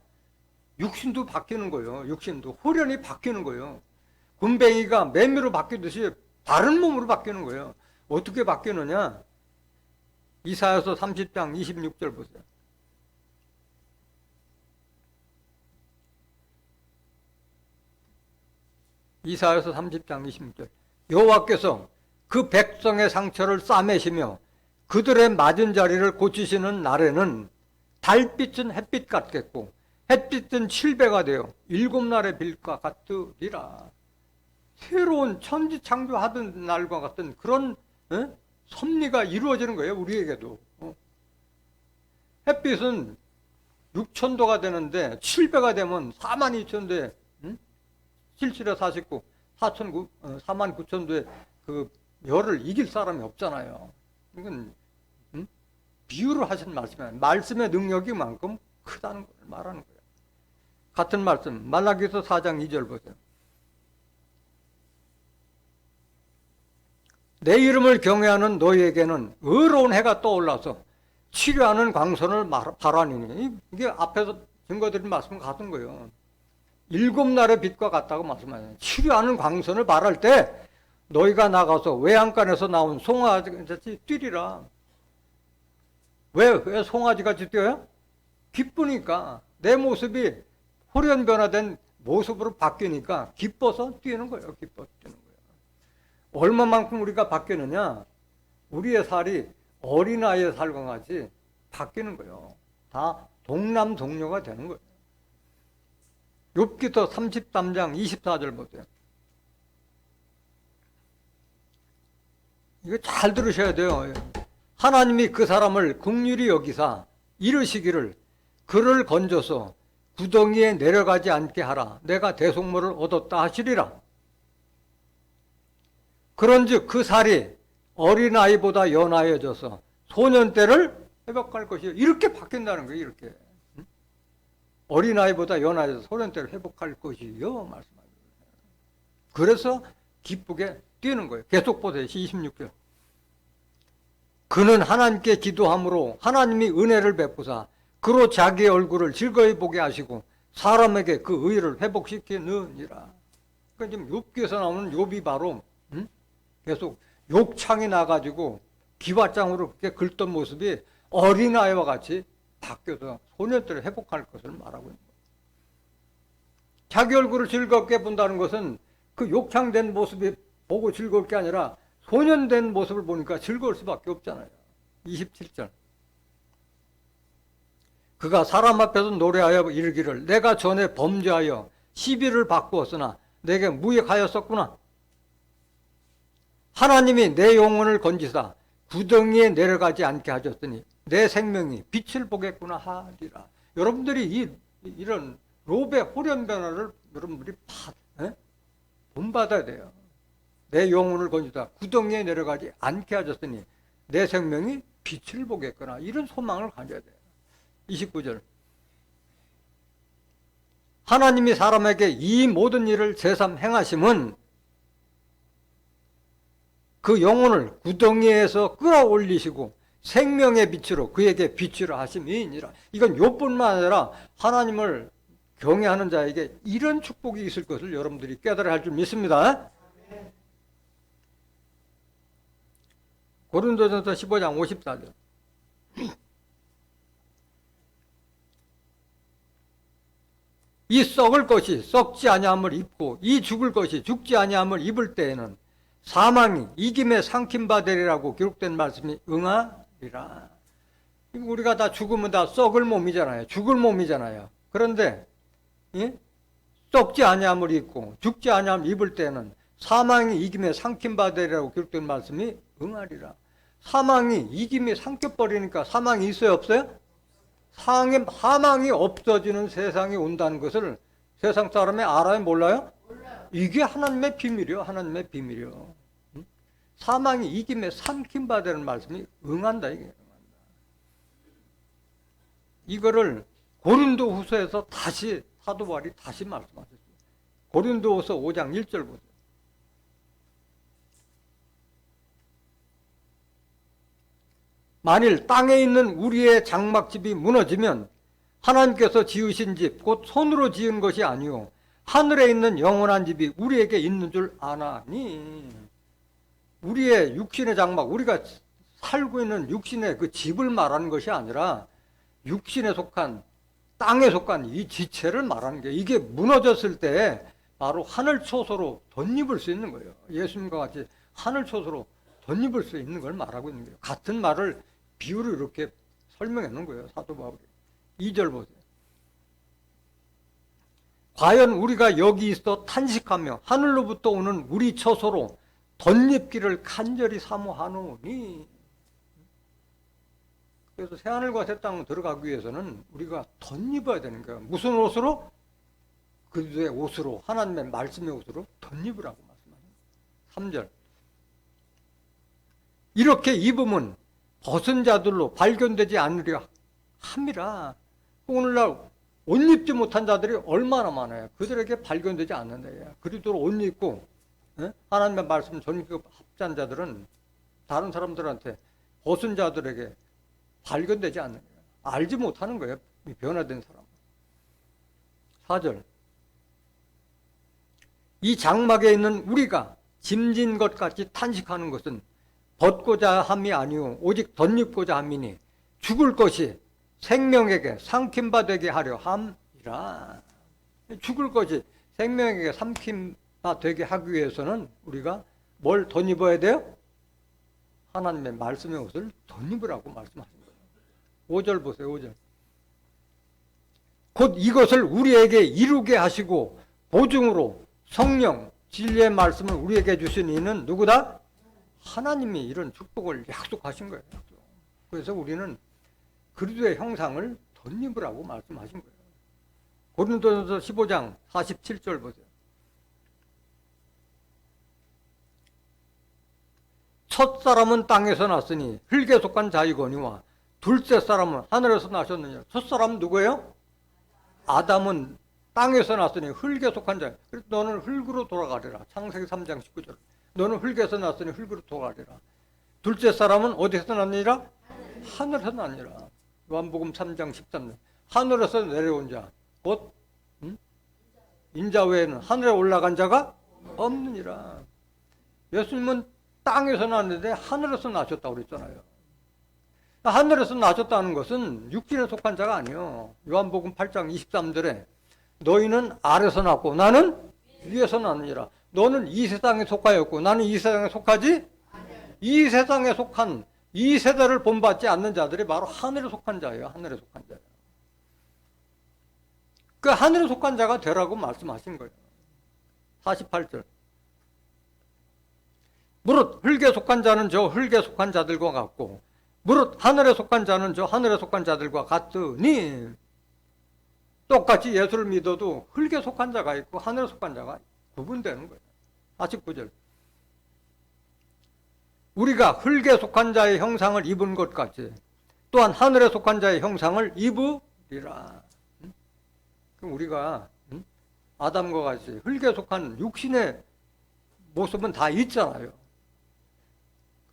육신도 바뀌는 거예요. 육신도 호련이 바뀌는 거예요. 군뱅이가 매미로 바뀌듯이 다른 몸으로 바뀌는 거예요. 어떻게 바뀌느냐? 이사야서 30장 26절 보세요. 이사야서 30장 26절. 여호와께서 그 백성의 상처를 싸매시며 그들의 맞은 자리를 고치시는 날에는 달빛은 햇빛 같겠고 햇빛은 7배가 되어 7날의 빛과 같으리라. 새로운 천지 창조하던 날과 같은 그런 섭리가 이루어지는 거예요. 우리에게도. 햇빛은 6천도가 되는데 7배가 되면 42,000도에 77에 49, 49,000도에 그 열을 이길 사람이 없잖아요. 이건 비유를 하신 말씀이에요. 말씀의 능력이 만큼 크다는 걸 말하는 거예요. 같은 말씀 말라기서 4장 2절 보세요. 내 이름을 경외하는 너희에게는 의로운 해가 떠올라서 치료하는 광선을 발하니니, 이게 앞에서 증거드린 말씀 같은 거예요. 7날의 빛과 같다고 말씀하잖아요. 치료하는 광선을 발할 때 너희가 나가서 외양간에서 나온 송아지같이 뛰리라. 왜 송아지같이 뛰어요? 기쁘니까. 내 모습이 홀연변화된 모습으로 바뀌니까 기뻐서 뛰는 거예요. 기뻐서 뛰는 거예요. 얼마만큼 우리가 바뀌느냐? 우리의 살이 어린아이의 살과 같이 바뀌는 거예요. 다 동남동녀가 되는 거예요. 욥기서 33장 24절 보세요. 이거 잘 들으셔야 돼요. 하나님이 그 사람을 긍휼히 여기사 이르시기를 그를 건져서 구덩이에 내려가지 않게 하라. 내가 대속물을 얻었다 하시리라. 그런즉 그 살이 어린아이보다 연하여져서 소년 때를 회복할 것이요. 이렇게 바뀐다는 거예요. 이렇게. 어린아이보다 연하여져서 소년 때를 회복할 것이요. 말씀합니다. 그래서 기쁘게 뛰는 거예요. 계속 보세요. 26절. 그는 하나님께 기도함으로 하나님이 은혜를 베푸사 그로 자기의 얼굴을 즐거이 보게 하시고 사람에게 그 의를 회복시키느니라. 그러니까 지금 욥기에서 나오는 욥이 바로 계속 욕창이 나가지고 기와장으로 그렇게 긁던 모습이 어린아이와 같이 바뀌어서 소년들을 회복할 것을 말하고 있는 거예요. 자기 얼굴을 즐겁게 본다는 것은 그 욕창된 모습이 보고 즐거울 게 아니라 소년된 모습을 보니까 즐거울 수밖에 없잖아요. 27절. 그가 사람 앞에서 노래하여 이르기를 내가 전에 범죄하여 시비를 바꾸었으나 내게 무익하였었구나. 하나님이 내 영혼을 건지사 구덩이에 내려가지 않게 하셨으니 내 생명이 빛을 보겠구나 하리라. 여러분들이 이런 욥의 호련 변화를 여러분들이 본받아야 돼요. 내 영혼을 건지사 구덩이에 내려가지 않게 하셨으니 내 생명이 빛을 보겠구나. 이런 소망을 가져야 돼요. 29절. 하나님이 사람에게 이 모든 일을 새삼 행하심은 그 영혼을 구덩이에서 끌어올리시고 생명의 빛으로 그에게 비추라 하심이니라. 이건 욥뿐만 아니라 하나님을 경외하는 자에게 이런 축복이 있을 것을 여러분들이 깨달아야 할 줄 믿습니다. 고린도전서 15장 54절. 이 썩을 것이 썩지 아니함을 입고 이 죽을 것이 죽지 아니함을 입을 때에는 사망이 이김에 삼킨 바 되리라고 기록된 말씀이 응하리라. 우리가 다 죽으면 다 썩을 몸이잖아요. 죽을 몸이잖아요. 그런데 썩지 아니함을 입고 죽지 아니함을 입을 때는 사망이 이김에 삼킨 바 되리라고 기록된 말씀이 응하리라. 사망이 이김에 삼켜버리니까 사망이 있어요? 없어요? 사망이 없어지는 세상이 온다는 것을 세상 사람이 알아요? 몰라요? 이게 하나님의 비밀이요. 하나님의 비밀이요. 사망이 이김에 삼킨 바 되는 말씀이 응한다. 이게. 이거를 고린도 후서에서 다시 사도 바울이 다시 말씀하셨어요. 고린도 후서 5장 1절 보세요. 만일 땅에 있는 우리의 장막집이 무너지면 하나님께서 지으신 집, 곧 손으로 지은 것이 아니요 하늘에 있는 영원한 집이 우리에게 있는 줄 아나니. 우리의 육신의 장막, 우리가 살고 있는 육신의 그 집을 말하는 것이 아니라 육신에 속한, 땅에 속한 이 지체를 말하는 게, 이게 무너졌을 때 바로 하늘 초소로 덧입을 수 있는 거예요. 예수님과 같이 하늘 초소로 덧입을 수 있는 걸 말하고 있는 거예요. 같은 말을 비유를 이렇게 설명해 놓은 거예요. 사도 바울이. 2절 보세요. 과연 우리가 여기 있어 탄식하며 하늘로부터 오는 우리 처소로 덧입기를 간절히 사모하노니. 그래서 새하늘과 새 땅 들어가기 위해서는 우리가 덧입어야 되는 거예요. 무슨 옷으로? 그리스도의 옷으로, 하나님의 말씀의 옷으로 덧입으라고 말씀합니다. 3절. 이렇게 입으면 벗은 자들로 발견되지 않으려 함이라. 오늘날 옷 입지 못한 자들이 얼마나 많아요. 그들에게 발견되지 않는다. 그리스도로 옷 입고 하나님의 말씀 전급 합자한 자들은 다른 사람들한테 벗은 자들에게 발견되지 않는 거예요. 알지 못하는 거예요. 변화된 사람. 4절. 이 장막에 있는 우리가 짐진 것 같이 탄식하는 것은 벗고자 함이 아니오 오직 덧입고자 함이니 죽을 것이 생명에게 삼킴바 되게 하려 함이라. 죽을 것이 생명에게 삼킴바 되게 하기 위해서는 우리가 뭘 덧입어야 돼요? 하나님의 말씀의 옷을 덧입으라고 말씀하신 거예요. 5절 보세요. 5절. 곧 이것을 우리에게 이루게 하시고 보증으로 성령 진리의 말씀을 우리에게 주신 이는 누구다? 하나님이 이런 축복을 약속하신 거예요. 그래서 우리는 그리스도의 형상을 덧입으라고 말씀하신 거예요. 고린도전서 15장 47절 보세요. 첫 사람은 땅에서 났으니 흙에 속한 자이거니와 둘째 사람은 하늘에서 나셨느냐. 첫 사람은 누구예요? 아담은 땅에서 났으니 흙에 속한 자. 그래서 너는 흙으로 돌아가리라. 창세기 3장 19절. 너는 흙에서 났으니 흙으로 돌아가리라. 둘째 사람은 어디서 났느니라? 하늘에서 났느니라. 요한복음 3장 13절. 하늘에서 내려온 자, 곧 인자 외에는 하늘에 올라간 자가 없느니라. 예수님은 땅에서 났는데 하늘에서 나셨다고 그랬잖아요. 하늘에서 나셨다는 것은 육신에 속한 자가 아니에요. 요한복음 8장 23절에 너희는 아래서 났고 나는 위에서 났느니라. 너는 이 세상에 속하였고 나는 이 세상에 속하지? 이 세상에 속한 이 세대를 본받지 않는 자들이 바로 하늘에 속한 자예요. 하늘에 속한 자예요. 그 하늘에 속한 자가 되라고 말씀하신 거예요. 48절. 무릇 흙에 속한 자는 저 흙에 속한 자들과 같고 무릇 하늘에 속한 자는 저 하늘에 속한 자들과 같으니. 똑같이 예수를 믿어도 흙에 속한 자가 있고 하늘에 속한 자가 구분되는 거예요. 49절. 우리가 흙에 속한 자의 형상을 입은 것 같이 또한 하늘에 속한 자의 형상을 입으리라. 그럼 우리가 아담과 같이 흙에 속한 육신의 모습은 다 있잖아요.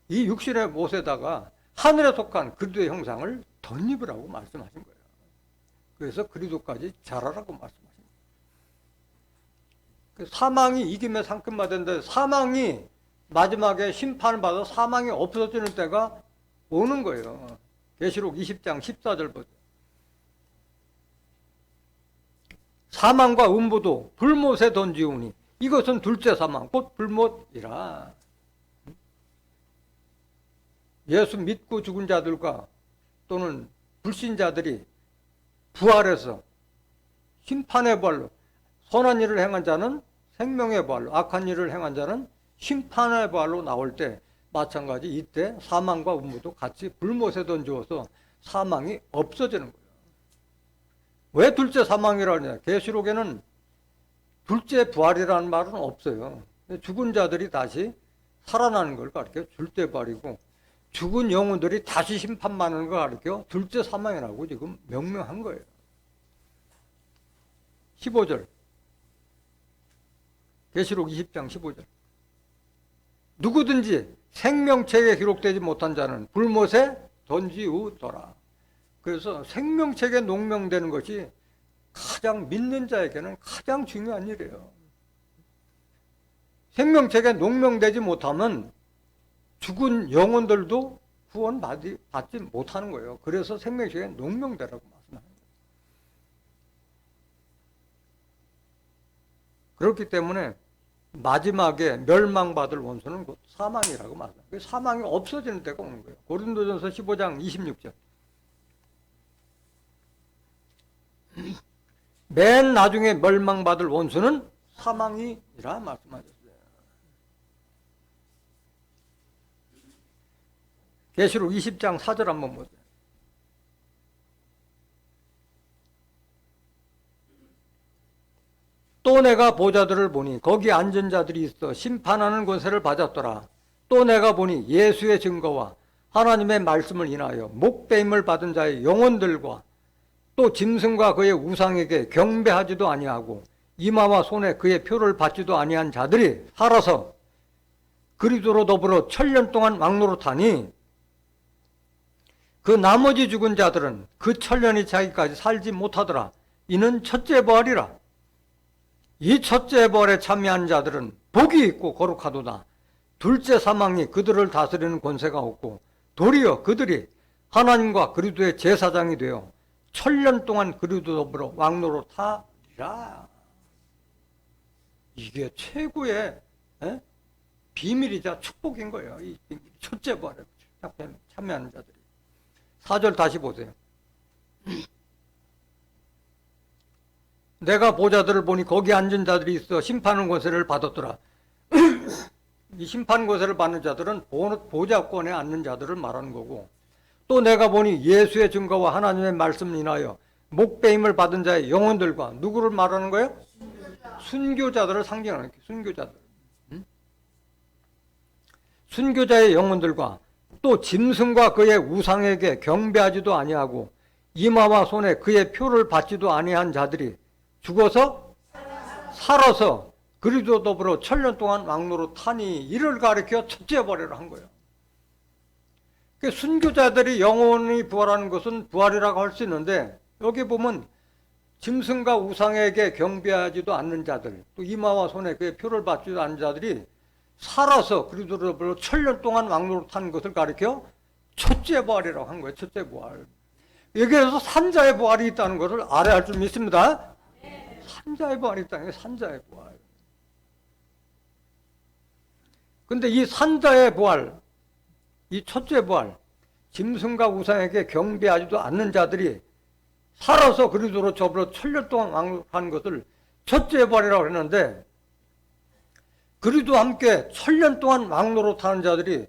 이 육신의 모습에다가 하늘에 속한 그리스도의 형상을 덧입으라고 말씀하신 거예요. 그래서 그리스도까지 자라라고 말씀하신 거예요. 사망이 이김에 상급받았는데 사망이 마지막에 심판을 받아 사망이 없어지는 때가 오는 거예요. 계시록 20장 14절 보세요. 사망과 음부도 불못에 던지우니 이것은 둘째 사망 곧 불못이라. 예수 믿고 죽은 자들과 또는 불신자들이 부활해서 심판의 부활로, 선한 일을 행한 자는 생명의 부활로, 악한 일을 행한 자는 심판의 부활로 나올 때 마찬가지 이때 사망과 음부도 같이 불못에 던져서 사망이 없어지는 거예요. 왜 둘째 사망이라냐? 계시록에는 둘째 부활이라는 말은 없어요. 죽은 자들이 다시 살아나는 걸 가르쳐 둘째 부활이고 죽은 영혼들이 다시 심판받는 걸 가르쳐 둘째 사망이라고 지금 명명한 거예요. 15절. 계시록 20장 15절. 누구든지 생명책에 기록되지 못한 자는 불못에 던지우더라. 그래서 생명책에 농명되는 것이 가장 믿는 자에게는 가장 중요한 일이에요. 생명책에 농명되지 못하면 죽은 영혼들도 구원받지 못하는 거예요. 그래서 생명책에 농명되라고 말씀합니다. 그렇기 때문에 마지막에 멸망받을 원수는 곧 사망이라고 말합니다. 사망이 없어지는 때가 오는 거예요. 고린도전서 15장 26절. 맨 나중에 멸망받을 원수는 사망이라 말씀하셨어요. 계시록 20장 4절 한번 보세요. 또 내가 보좌들을 보니 거기 앉은 자들이 있어 심판하는 권세를 받았더라. 또 내가 보니 예수의 증거와 하나님의 말씀을 인하여 목배임을 받은 자의 영혼들과 또 짐승과 그의 우상에게 경배하지도 아니하고 이마와 손에 그의 표를 받지도 아니한 자들이 살아서 그리스도로 더불어 천년 동안 왕노릇하니 그 나머지 죽은 자들은 그 천년이 차기까지 살지 못하더라. 이는 첫째 부활이라. 이 첫째 부활에 참여한 자들은 복이 있고 거룩하도다. 둘째 사망이 그들을 다스리는 권세가 없고 도리어 그들이 하나님과 그리스도의 제사장이 되어 천년 동안 그리스도 더불어 왕노릇하리라. 이게 최고의 비밀이자 축복인 거예요. 이 첫째 부활에 참여하는 자들이. 4절 다시 보세요. 내가 보좌들을 보니 거기 앉은 자들이 있어 심판의 권세를 받았더라. 이 심판 권세를 받는 자들은 보좌권에 앉는 자들을 말하는 거고, 또 내가 보니 예수의 증거와 하나님의 말씀을 인하여 목배임을 받은 자의 영혼들과 누구를 말하는 거예요? 순교자들을 상징하는 거예요. 순교자들. 순교자의 영혼들과 또 짐승과 그의 우상에게 경배하지도 아니하고 이마와 손에 그의 표를 받지도 아니한 자들이 죽어서 살아서 그리스도 더불어 천년 동안 왕노릇하니 이를 가리켜 첫째 부활이라 한 거예요. 순교자들이 영혼이 부활하는 것은 부활이라고 할 수 있는데, 여기 보면 짐승과 우상에게 경배하지도 않는 자들, 또 이마와 손에 그의 표를 받지도 않는 자들이 살아서 그리스도 더불어 천년 동안 왕노릇하는 것을 가리켜 첫째 부활이라고 한 거예요. 첫째 부활. 여기에서 산자의 부활이 있다는 것을 알아야 할 줄 믿습니다. 산자의 부활이 있다는 게 산자의 부활. 근데 이 산자의 부활, 이 첫째 부활, 짐승과 우상에게 경배하지도 않는 자들이 살아서 그리스도로 더불어 천년 동안 왕노릇하는 것을 첫째 부활이라고 했는데, 그리스도와 함께 천년 동안 왕노릇하는 자들이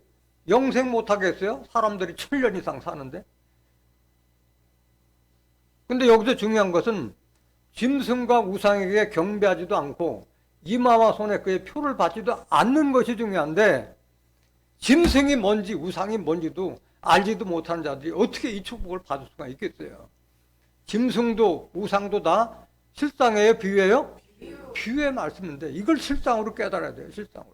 영생 못하겠어요? 사람들이 천년 이상 사는데. 근데 여기서 중요한 것은 짐승과 우상에게 경배하지도 않고 이마와 손에 그의 표를 받지도 않는 것이 중요한데, 짐승이 뭔지 우상이 뭔지도 알지도 못하는 자들이 어떻게 이 축복을 받을 수가 있겠어요? 짐승도 우상도 다 실상이에요? 비유예요? 비유의 말씀인데 이걸 실상으로 깨달아야 돼요. 실상으로.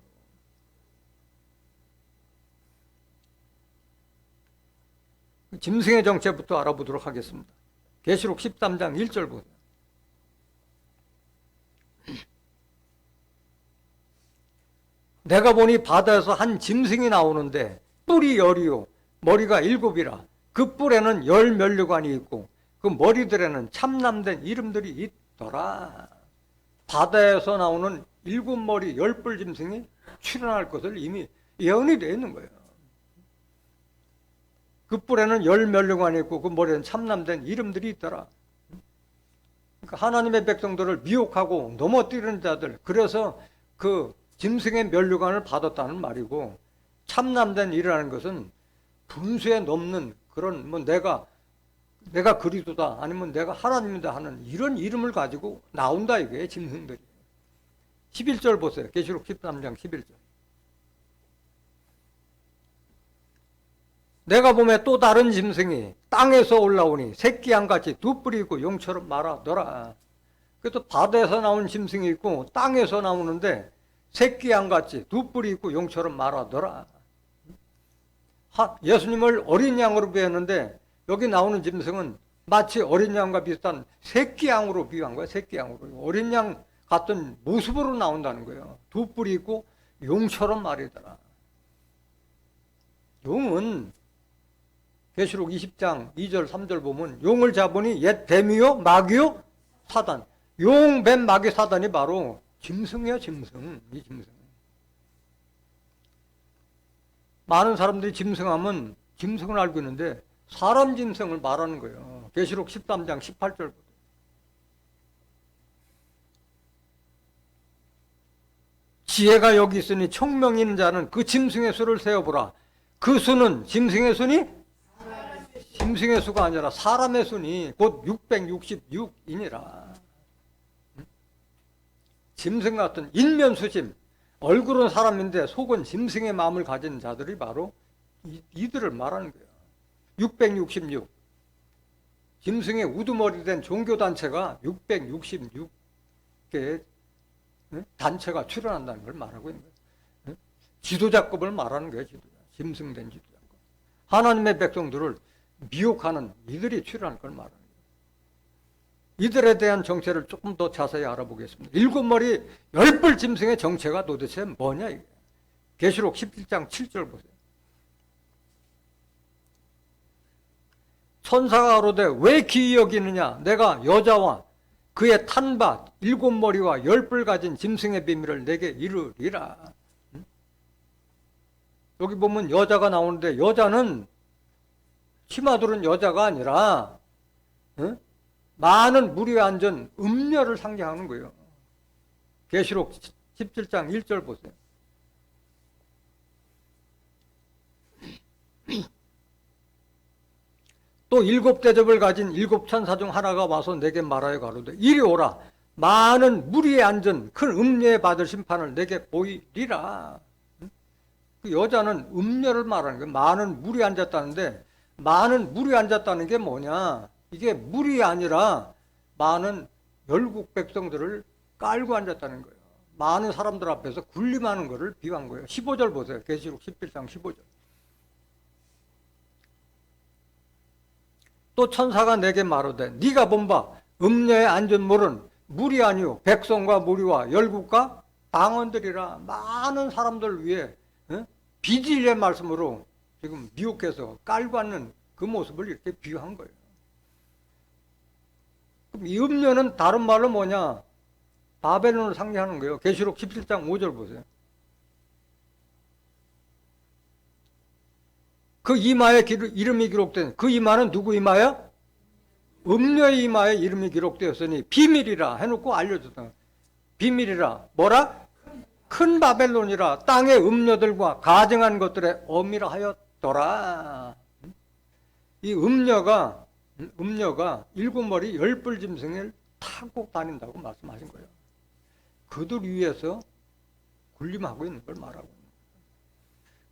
짐승의 정체부터 알아보도록 하겠습니다. 계시록 13장 1절 보세요. 내가 보니 바다에서 한 짐승이 나오는데 뿔이 10이요 머리가 7이라. 그 뿔에는 10 면류관이 있고 그 머리들에는 참남된 이름들이 있더라. 바다에서 나오는 7머리 10뿔 짐승이 출현할 것을 이미 예언이 되어 있는 거예요. 그 뿔에는 10 면류관이 있고 그 머리에는 참남된 이름들이 있더라. 그러니까 하나님의 백성들을 미혹하고 넘어뜨리는 자들, 그래서 그 짐승의 면류관을 받았다는 말이고, 참남된 일이라는 것은 분수에 넘는 그런 내가 그리스도다 아니면 내가 하나님이다 하는 이런 이름을 가지고 나온다 이게 짐승들이. 11절 보세요. 계시록 13장 11절. 내가 보면 또 다른 짐승이 땅에서 올라오니 새끼 양같이 두 뿔이 있고 용처럼 말하더라. 그래서 바다에서 나온 짐승이 있고 땅에서 나오는데 새끼 양같이 두 뿔이 있고 용처럼 말하더라. 예수님을 어린 양으로 비유했는데 여기 나오는 짐승은 마치 어린 양과 비슷한 새끼 양으로 비유한 거예요. 새끼 양으로. 어린 양 같은 모습으로 나온다는 거예요. 두 뿔이 있고 용처럼 말이더라. 용은 계시록 20장 2절 3절 보면 용을 잡으니 옛 뱀이요 마귀요 사단. 용, 뱀, 마귀, 사단이 바로 짐승이에요. 짐승. 이 짐승. 많은 사람들이 짐승하면 짐승을 알고 있는데 사람 짐승을 말하는 거예요. 계시록 13장 18절. 지혜가 여기 있으니 총명이 있는 자는 그 짐승의 수를 세어보라. 그 수는 짐승의 수니? 짐승의 수가 아니라 사람의 수니 곧 666이니라. 짐승 같은 인면수심, 얼굴은 사람인데 속은 짐승의 마음을 가진 자들이 바로 이들을 말하는 거예요. 666. 짐승의 우두머리 된 종교단체가 666개의 단체가 출현한다는 걸 말하고 있는 거예요. 지도자급을 말하는 거예요. 지도자. 짐승된 지도자급. 하나님의 백성들을 미혹하는 이들이 출현할 걸 말하는 거예요. 이들에 대한 정체를 조금 더 자세히 알아보겠습니다. 7머리 10뿔 짐승의 정체가 도대체 뭐냐 이게. 계시록 17장 7절 보세요. 천사가 가로되 왜 기이 여기느냐. 내가 여자와 그의 탄바 7머리와 10뿔 가진 짐승의 비밀을 내게 이르리라. 여기 보면 여자가 나오는데 여자는 치마두른 여자가 아니라 많은 무리에 앉은 음녀를 상징하는 거예요. 계시록 17장 1절 보세요. 또 7대접을 가진 7천사 중 하나가 와서 내게 말하여 가로되 이리 오라. 많은 무리에 앉은 큰 음녀에 받을 심판을 내게 보이리라. 그 여자는 음녀를 말하는 거예요. 많은 무리에 앉았다는데 많은 무리에 앉았다는 게 뭐냐. 이게 물이 아니라 많은 열국 백성들을 깔고 앉았다는 거예요. 많은 사람들 앞에서 군림하는 것을 비유한 거예요. 15절 보세요. 계시록 17장 15절. 또 천사가 내게 말하되 네가 본 바 음녀에 앉은 물은 물이 아니요 백성과 무리와 열국과 당원들이라. 많은 사람들 위해 비질의 말씀으로 지금 미혹해서 깔고 앉는 그 모습을 이렇게 비유한 거예요. 그럼 이 음녀는 다른 말로 뭐냐? 바벨론을 상징하는 거예요. 계시록 17장 5절 보세요. 그 이마에 이름이 기록된 그 이마는 누구 이마야? 음녀의 이마에 이름이 기록되었으니 비밀이라 해놓고 알려줬다. 비밀이라 뭐라? 큰 바벨론이라 땅의 음녀들과 가증한 것들의 어미라 하였더라. 이 음녀가 7머리 10뿔 짐승을 타고 다닌다고 말씀하신 거예요. 그들 위에서 군림하고 있는 걸 말하고 있는 거예요.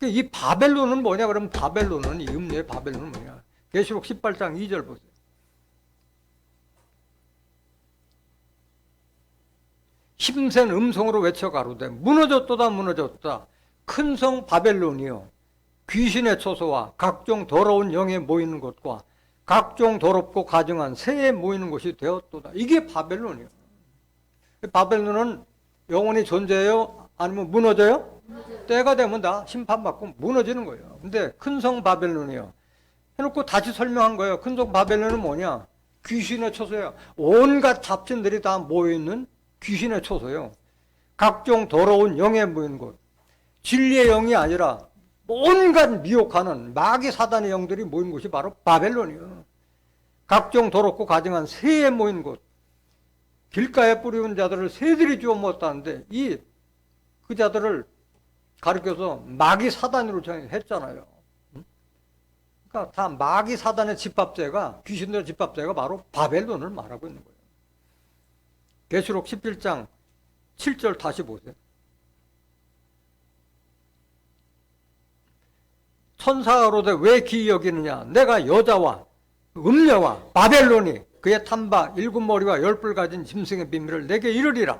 이 바벨론은 뭐냐? 그러면 바벨론은 이 음녀의 바벨론은 뭐냐? 계시록 18장 2절 보세요. 힘센 음성으로 외쳐 가로되 무너졌도다 무너졌다. 큰 성 바벨론이요 귀신의 초소와 각종 더러운 영에 모이는 곳과 각종 더럽고 가증한 새에 모이는 곳이 되었도다. 이게 바벨론이에요. 바벨론은 영원히 존재해요? 아니면 무너져요? 때가 되면 다 심판받고 무너지는 거예요. 근데 큰 성 바벨론이요 해놓고 다시 설명한 거예요. 큰 성 바벨론은 뭐냐? 귀신의 초소예요. 온갖 잡신들이 다 모여있는 귀신의 초소예요. 각종 더러운 영에 모이는 곳. 진리의 영이 아니라 온갖 미혹하는 마귀 사단의 영들이 모인 곳이 바로 바벨론이에요. 각종 더럽고 가증한 새에 모인 곳. 길가에 뿌리운 자들을 새들이 주워 먹었다는데 그 자들을 가리켜서 마귀 사단으로 했잖아요. 그러니까 다 마귀 사단의 집합제가 귀신들의 집합제가 바로 바벨론을 말하고 있는 거예요. 계시록 17장 7절 다시 보세요. 천사가 그러되 왜 기이 여기느냐? 내가 여자와 음녀와 바벨론이 그의 탄바 7머리와 10뿔 가진 짐승의 비밀을 내게 이르리라.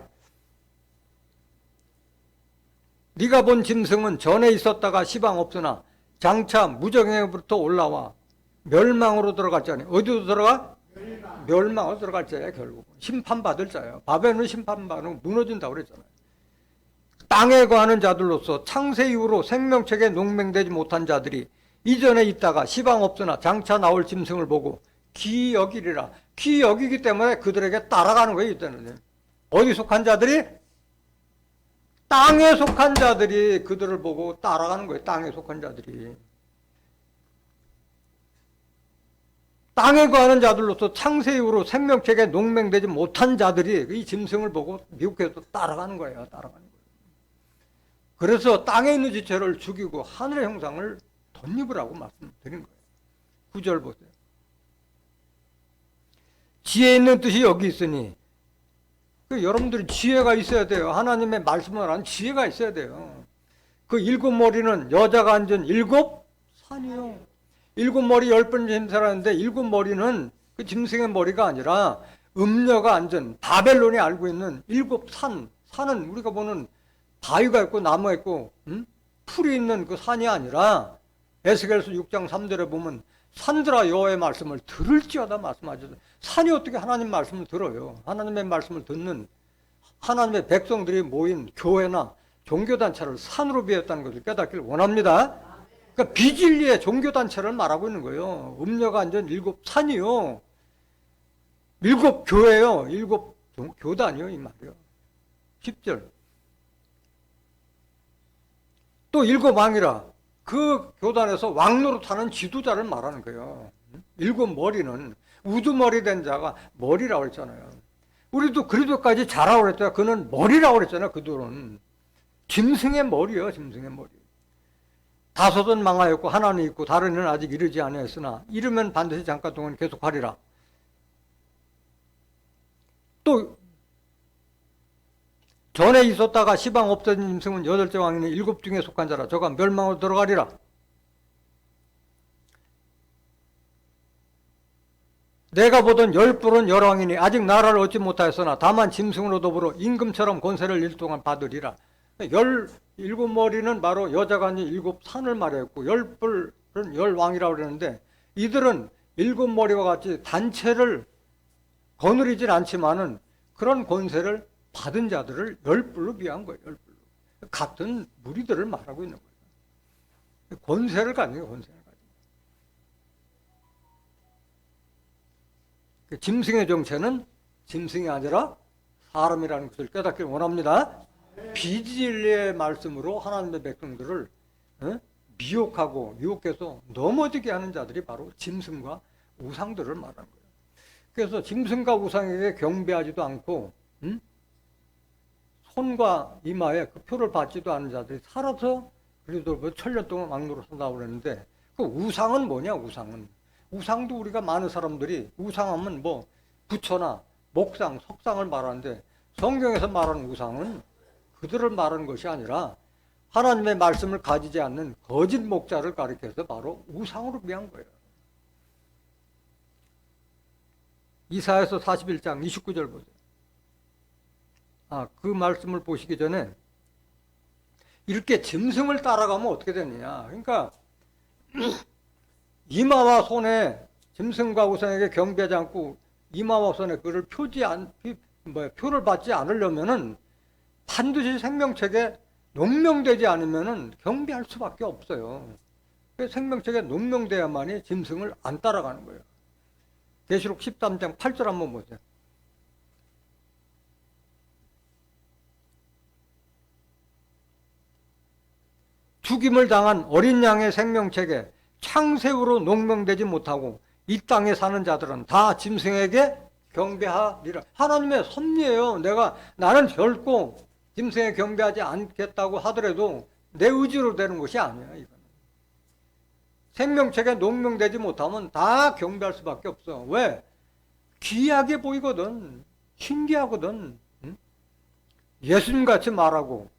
네가 본 짐승은 전에 있었다가 시방 없으나 장차 무정행으로부터 올라와 멸망으로 들어갈 자니. 어디로 들어가? 멸망으로 들어갈 자야. 결국 심판받을 자예요. 바벨론은 심판받으면 무너진다고 그랬잖아요. 땅에 거하는 자들로서 창세 이후로 생명책에 농맹되지 못한 자들이 이전에 있다가 시방 없으나 장차 나올 짐승을 보고 기이 여기리라. 기이 여기기 때문에 그들에게 따라가는 거예요. 이때는 어디 속한 자들이? 땅에 속한 자들이 그들을 보고 따라가는 거예요. 땅에 속한 자들이. 땅에 거하는 자들로서 창세 이후로 생명책에 농맹되지 못한 자들이 이 짐승을 보고 미혹해서 따라가는 거예요. 따라가는 거예요. 그래서 땅에 있는 지체를 죽이고 하늘의 형상을 덧입으라고 말씀드린 거예요. 9절 보세요. 지혜 있는 뜻이 여기 있으니, 여러분들이 지혜가 있어야 돼요. 하나님의 말씀을 하는 지혜가 있어야 돼요. 그 일곱 머리는 여자가 앉은 일곱 산이요. 일곱 머리 10번 짐승하는데 일곱 머리는 그 짐승의 머리가 아니라 음녀가 앉은 바벨론이 알고 있는 일곱 산. 산은 우리가 보는 바위가 있고 나무가 있고 풀이 있는 그 산이 아니라 에스겔서 6장 3절에 보면 산들아 여호와의 말씀을 들을지어다 말씀하죠. 산이 어떻게 하나님 말씀을 들어요? 하나님의 말씀을 듣는 하나님의 백성들이 모인 교회나 종교단체를 산으로 비웠다는 것을 깨닫기를 원합니다. 그러니까 비진리의 종교단체를 말하고 있는 거예요. 음녀가 앉은 일곱 산이요. 일곱 교회요. 일곱 교단이요. 이 말이요. 10절. 또 일곱 왕이라. 그 교단에서 왕노릇하는 지도자를 말하는 거예요. 일곱 머리는 우두머리 된 자가 머리라고 했잖아요. 우리도 그리스도까지 자라고 그랬잖아요. 그는 머리라고 그랬잖아요. 그들은 짐승의 머리예요. 짐승의 머리. 다섯은 망하였고 하나는 있고 다른 이는 아직 이르지 아니하였으나 이르면 반드시 잠깐 동안 계속하리라. 또 전에 있었다가 시방 없어진 짐승은 여덟째 왕이니 일곱 중에 속한 자라. 저가 멸망으로 들어가리라. 내가 보던 열뿔은 열왕이니 아직 나라를 얻지 못하였으나 다만 짐승으로 더불어 임금처럼 권세를 일동안 받으리라. 일곱 머리는 바로 여자가 앉은 일곱 산을 말했고 열뿔은 열왕이라고 그러는데 이들은 일곱 머리와 같이 단체를 거느리진 않지만은 그런 권세를 받은 자들을 열뿔로 비한 거예요. 열뿔로. 같은 무리들을 말하고 있는 거예요. 권세를 가진 거예요. 권세를 가진 거예요. 짐승의 정체는 짐승이 아니라 사람이라는 것을 깨닫기를 원합니다. 비진리의 말씀으로 하나님의 백성들을 미혹하고 유혹해서 넘어지게 하는 자들이 바로 짐승과 우상들을 말하는 거예요. 그래서 짐승과 우상에게 경배하지도 않고 손과 이마에 그 표를 받지도 않은 자들이 살아서 그리스도로 천년 동안 왕노로 산다고 그랬는데 그 우상은 뭐냐? 우상도 우리가 많은 사람들이 우상하면 뭐 부처나 목상, 석상을 말하는데 성경에서 말하는 우상은 그들을 말하는 것이 아니라 하나님의 말씀을 가지지 않는 거짓 목자를 가리켜서 바로 우상으로 비한 거예요. 이사야서 41장 29절 보세요. 그 말씀을 보시기 전에 이렇게 짐승을 따라가면 어떻게 되느냐. 그러니까 이마와 손에 짐승과 우상에게 경배하지 않고 이마와 손에 그를 표를 받지 않으려면은 반드시 생명책에 농명되지 않으면은 경배할 수밖에 없어요. 생명책에 농명돼야만이 짐승을 안 따라가는 거예요. 계시록 13장 8절 한번 보세요. 죽임을 당한 어린 양의 생명책에 창세후로 농명되지 못하고 이 땅에 사는 자들은 다 짐승에게 경배하리라. 하나님의 섭리예요. 나는 결코 짐승에 경배하지 않겠다고 하더라도 내 의지로 되는 것이 아니야. 이거는. 생명책에 농명되지 못하면 다 경배할 수밖에 없어. 왜? 귀하게 보이거든. 신기하거든. 예수님같이 말하고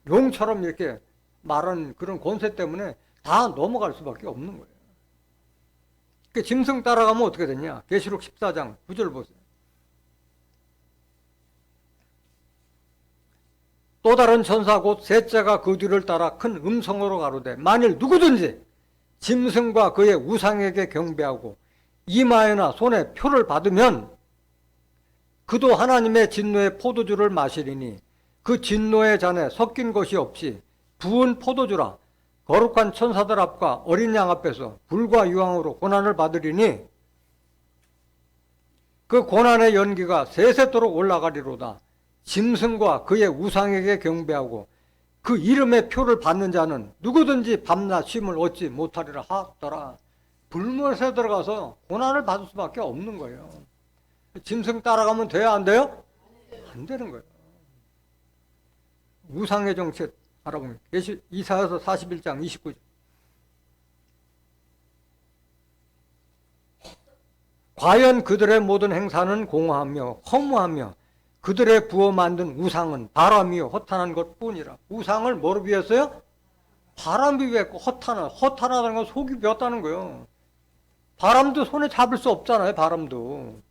용처럼 이렇게 말하는 그런 권세 때문에 다 넘어갈 수밖에 없는 거예요. 그 짐승 따라가면 어떻게 되냐? 계시록 14장 9절 보세요. 또 다른 천사 곧 셋째가 그 뒤를 따라 큰 음성으로 가로되 만일 누구든지 짐승과 그의 우상에게 경배하고 이마에나 손에 표를 받으면 그도 하나님의 진노의 포도주를 마시리니 그 진노의 잔에 섞인 것이 없이 부은 포도주라. 거룩한 천사들 앞과 어린 양 앞에서 불과 유황으로 고난을 받으리니 그 고난의 연기가 세세토록 올라가리로다. 짐승과 그의 우상에게 경배하고 그 이름의 표를 받는 자는 누구든지 밤낮 쉼을 얻지 못하리라 하더라. 불못에 들어가서 고난을 받을 수밖에 없는 거예요. 짐승 따라가면 돼요? 안 돼요? 안 되는 거예요. 우상의 정체 알아보면 이사야서 41장 29절. 과연 그들의 모든 행사는 공허하며 허무하며 그들의 부어 만든 우상은 바람이요 허탄한 것뿐이라. 우상을 뭐로 비했어요? 바람이 비했고 허탄하다는 건 속이 비었다는 거예요. 바람도 손에 잡을 수 없잖아요. 바람도.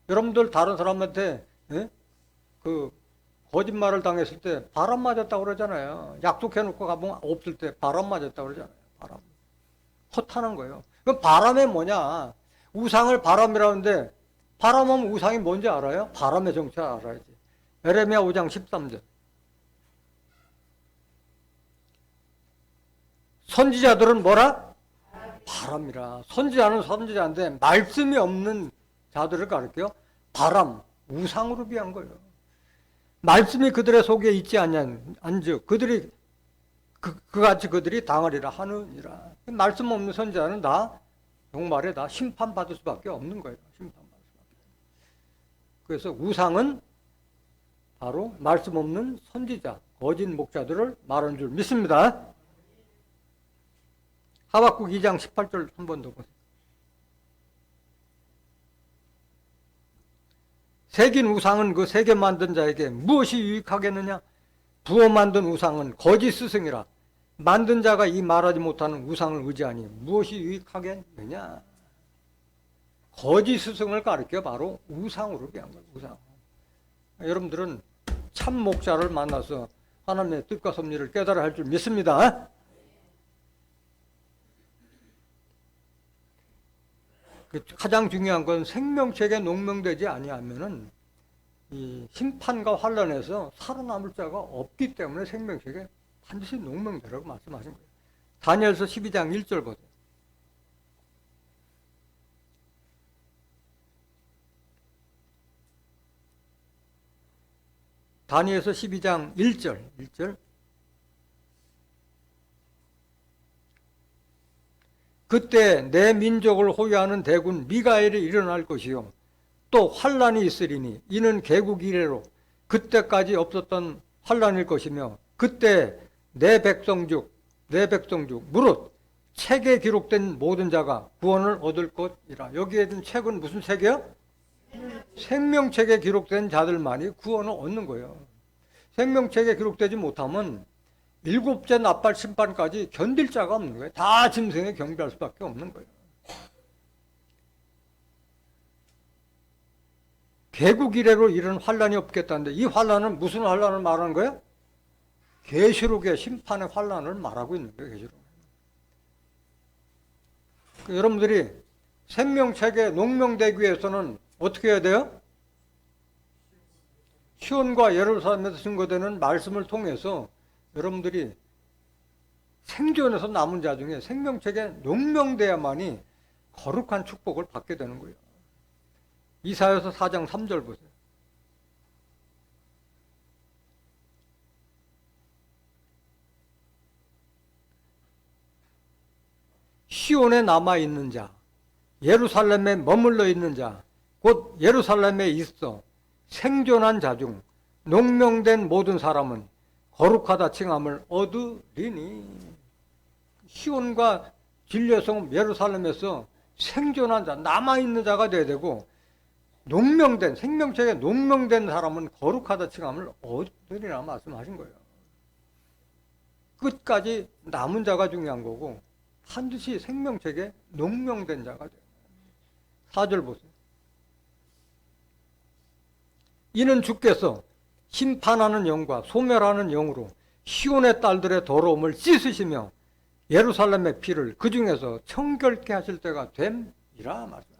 여러분들 다른 사람한테 그 거짓말을 당했을 때 바람 맞았다고 그러잖아요. 약속해놓고 가보면 없을 때 바람 맞았다고 그러잖아요. 바람. 허탄한 거예요. 그럼 바람이 뭐냐? 우상을 바람이라는데 바람하면 우상이 뭔지 알아요? 바람의 정체 알아야지. 에레미야 5장 13절. 선지자들은 뭐라? 바람이라. 선지자는 선지자인데 말씀이 없는 자들을 가르쳐요. 바람, 우상으로 비한 거예요. 말씀이 그들의 속에 있지 않은즉 그들이 그같이 그들이 당하리라 하느니라. 말씀 없는 선지자는 다 종말에 다 심판받을 수밖에 없는 거예요. 심판받을 수밖에. 그래서 우상은 바로 말씀 없는 선지자, 거짓 목자들을 말하는 줄 믿습니다. 하박국 2장 18절 한 번 더 보세요. 새긴 우상은 그 새겨 만든 자에게 무엇이 유익하겠느냐? 부어 만든 우상은 거짓 스승이라. 만든 자가 이 말하지 못하는 우상을 의지하니 무엇이 유익하겠느냐? 거짓 스승을 가리켜 바로 우상으로 비한 거예요. 우상. 여러분들은 참 목자를 만나서 하나님의 뜻과 섭리를 깨달아 할 줄 믿습니다. 가장 중요한 건 생명책에 농명되지 아니하면은 이 심판과 환란에서 살아남을 자가 없기 때문에 생명책에 반드시 농명되라고 말씀하신 거예요. 다니엘서 12장 1절 보세요. 다니엘서 12장 1절. 그때 내 민족을 호위하는 대군 미가엘이 일어날 것이요 또 환란이 있으리니 이는 개국 이래로 그때까지 없었던 환란일 것이며 그때 내 백성 중 무릇 책에 기록된 모든 자가 구원을 얻을 것이라. 여기에 든 책은 무슨 책이요? 생명책에 기록된 자들만이 구원을 얻는 거예요. 생명책에 기록되지 못하면 일곱째 나팔 심판까지 견딜 자가 없는 거예요. 다 짐승에 경배할 수밖에 없는 거예요. 개국 이래로 이런 환란이 없겠다는데 이 환란은 무슨 환란을 말하는 거예요? 계시록의 심판의 환란을 말하고 있는 거예요. 계시록. 여러분들이 생명책에 농명되기 위해서는 어떻게 해야 돼요? 시온과 예루살렘에서 증거되는 말씀을 통해서 여러분들이 생존에서 남은 자 중에 생명책에 농명돼야만이 거룩한 축복을 받게 되는 거예요. 이사야서 4장 3절 보세요. 시온에 남아있는 자, 예루살렘에 머물러 있는 자, 곧 예루살렘에 있어 생존한 자 중 농명된 모든 사람은 거룩하다 칭함을 얻으리니. 시온과 진리의 성 예루살렘에서 생존한 자, 남아있는 자가 돼야 되고 농명된, 생명책에 농명된 사람은 거룩하다 칭함을 얻으리라 말씀하신 거예요. 끝까지 남은 자가 중요한 거고 반드시 생명책에 농명된 자가 돼요. 4절 보세요. 이는 주께서 심판하는 영과 소멸하는 영으로 시온의 딸들의 더러움을 씻으시며 예루살렘의 피를 그 중에서 청결케 하실 때가 됨이라 말씀합니다.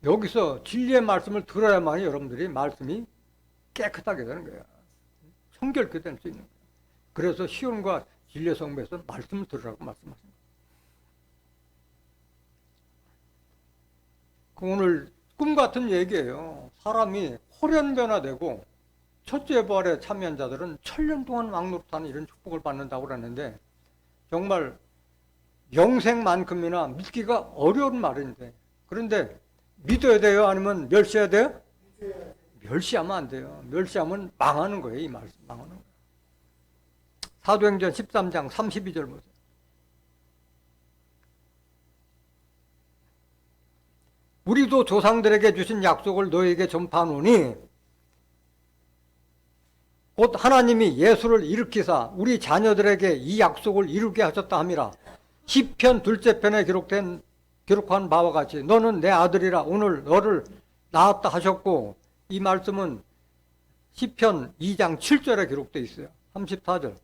여기서 진리의 말씀을 들어야만이 여러분들이 말씀이 깨끗하게 되는 거예요. 청결케 될 수 있는 거예요. 그래서 시온과 진리의 성부에서 말씀을 들으라고 말씀하십니다. 오늘 꿈 같은 얘기예요. 사람이 호련변화되고 첫째 부활에 참여한 자들은 1000년 동안 왕노릇하는 이런 축복을 받는다고 그러는데 정말 영생만큼이나 믿기가 어려운 말인데 그런데 믿어야 돼요? 아니면 멸시해야 돼요? 멸시하면 안 돼요. 멸시하면 망하는 거예요. 이 말씀 망하는 거예요. 사도행전 13장 32절 보세요. 우리도 조상들에게 주신 약속을 너에게 전파하노니 곧 하나님이 예수를 일으키사 우리 자녀들에게 이 약속을 이루게 하셨다 함이라. 시편 둘째 편에 기록한 바와 같이 너는 내 아들이라 오늘 너를 낳았다 하셨고, 이 말씀은 시편 2장 7절에 기록되어 있어요. 34절.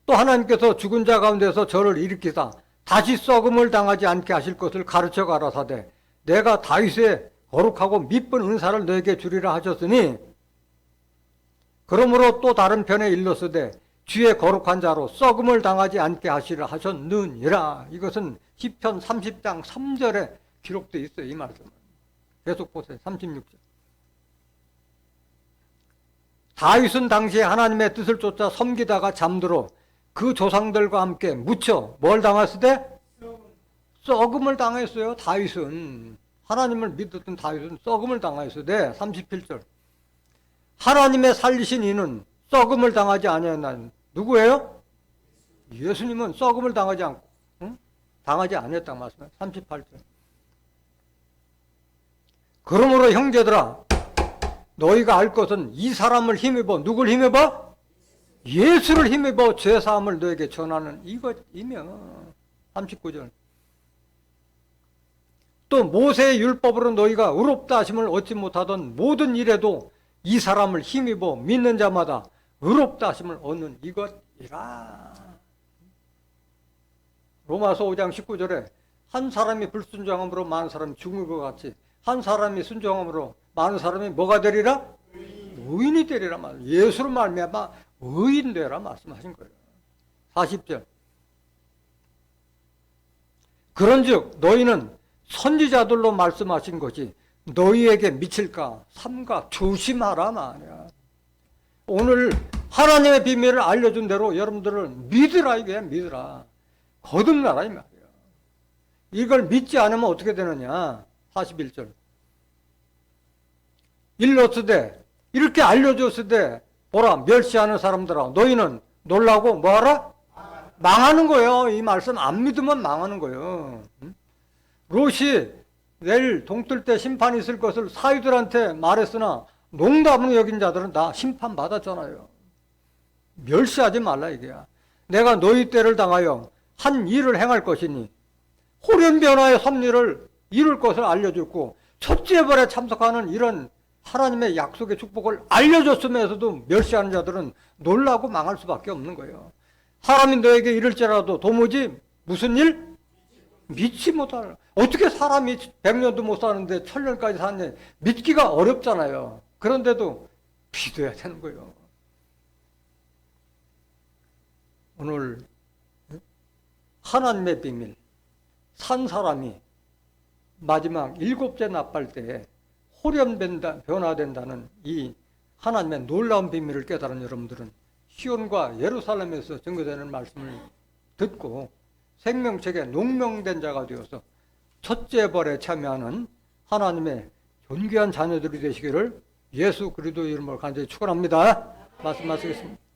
또 하나님께서 죽은 자 가운데서 저를 일으키사 다시 썩음을 당하지 않게 하실 것을 가르쳐 가라사대 내가 다윗의 거룩하고 미쁜 은사를 너에게 주리라 하셨으니, 그러므로 또 다른 편에 일렀으되 주의 거룩한 자로 썩음을 당하지 않게 하시라 하셨느니라. 이것은 시편 30장 3절에 기록되어 있어요. 이 말씀은. 계속 보세요. 36절. 다윗은 당시에 하나님의 뜻을 쫓아 섬기다가 잠들어 그 조상들과 함께 묻혀 뭘 당했을 때? 썩음을 당했어요. 다윗은. 하나님을 믿었던 다윗은 썩음을 당했어요. 37절. 하나님의 살리신 이는 썩음을 당하지 아니하였나니 누구예요? 예수님은 썩음을 당하지 않고 당하지 않았다고 말씀해요. 38절. 그러므로 형제들아 너희가 알 것은 이 사람을 힘입어 누굴 힘입어? 예수를 힘입어 죄사함을 너에게 전하는 이것이며. 39절. 또 모세의 율법으로 너희가 의롭다 하심을 얻지 못하던 모든 일에도 이 사람을 힘입어 믿는 자마다 의롭다 하심을 얻는 이것이라. 로마서 5장 19절에 한 사람이 불순종함으로 많은 사람이 죽은 것 같이 한 사람이 순종함으로 많은 사람이 뭐가 되리라? 의인이 되리라 말. 예수로 말미암아 의인 되라 말씀하신 거예요. 40절. 그런즉 너희는 선지자들로 말씀하신 것이 너희에게 미칠까 삼가 조심하라 말이야. 오늘 하나님의 비밀을 알려준 대로 여러분들은 믿으라. 이게 믿으라. 거듭나라 이 말이야. 이걸 믿지 않으면 어떻게 되느냐. 41절. 일렀으되 이렇게 알려줬으되 보라 멸시하는 사람들아 너희는 놀라고 뭐하라? 망하는 거예요. 이 말씀 안 믿으면 망하는 거예요. 롯이 내일 동뜰 때 심판이 있을 것을 사위들한테 말했으나 농담으로 여긴 자들은 다 심판받았잖아요. 멸시하지 말라 이게야. 내가 너희 때를 당하여 한 일을 행할 것이니 호련변화의 섭리를 이룰 것을 알려줬고 첫째 벌에 참석하는 이런 하나님의 약속의 축복을 알려줬으면서도 멸시하는 자들은 놀라고 망할 수밖에 없는 거예요. 사람이 너에게 이럴지라도 도무지 무슨 일? 믿지 못하는. 어떻게 사람이 100년도 못 사는데 1000년까지 사느냐. 믿기가 어렵잖아요. 그런데도 믿어야 되는 거예요. 오늘 하나님의 비밀 산 사람이 마지막 7째 나팔 때에 호련변화된다는 이 하나님의 놀라운 비밀을 깨달은 여러분들은 시온과 예루살렘에서 증거되는 말씀을 듣고 생명책에 농명된 자가 되어서 첫째 벌에 참여하는 하나님의 존귀한 자녀들이 되시기를 예수 그리스도 이름으로 간절히 축원합니다. 말씀하시겠습니다.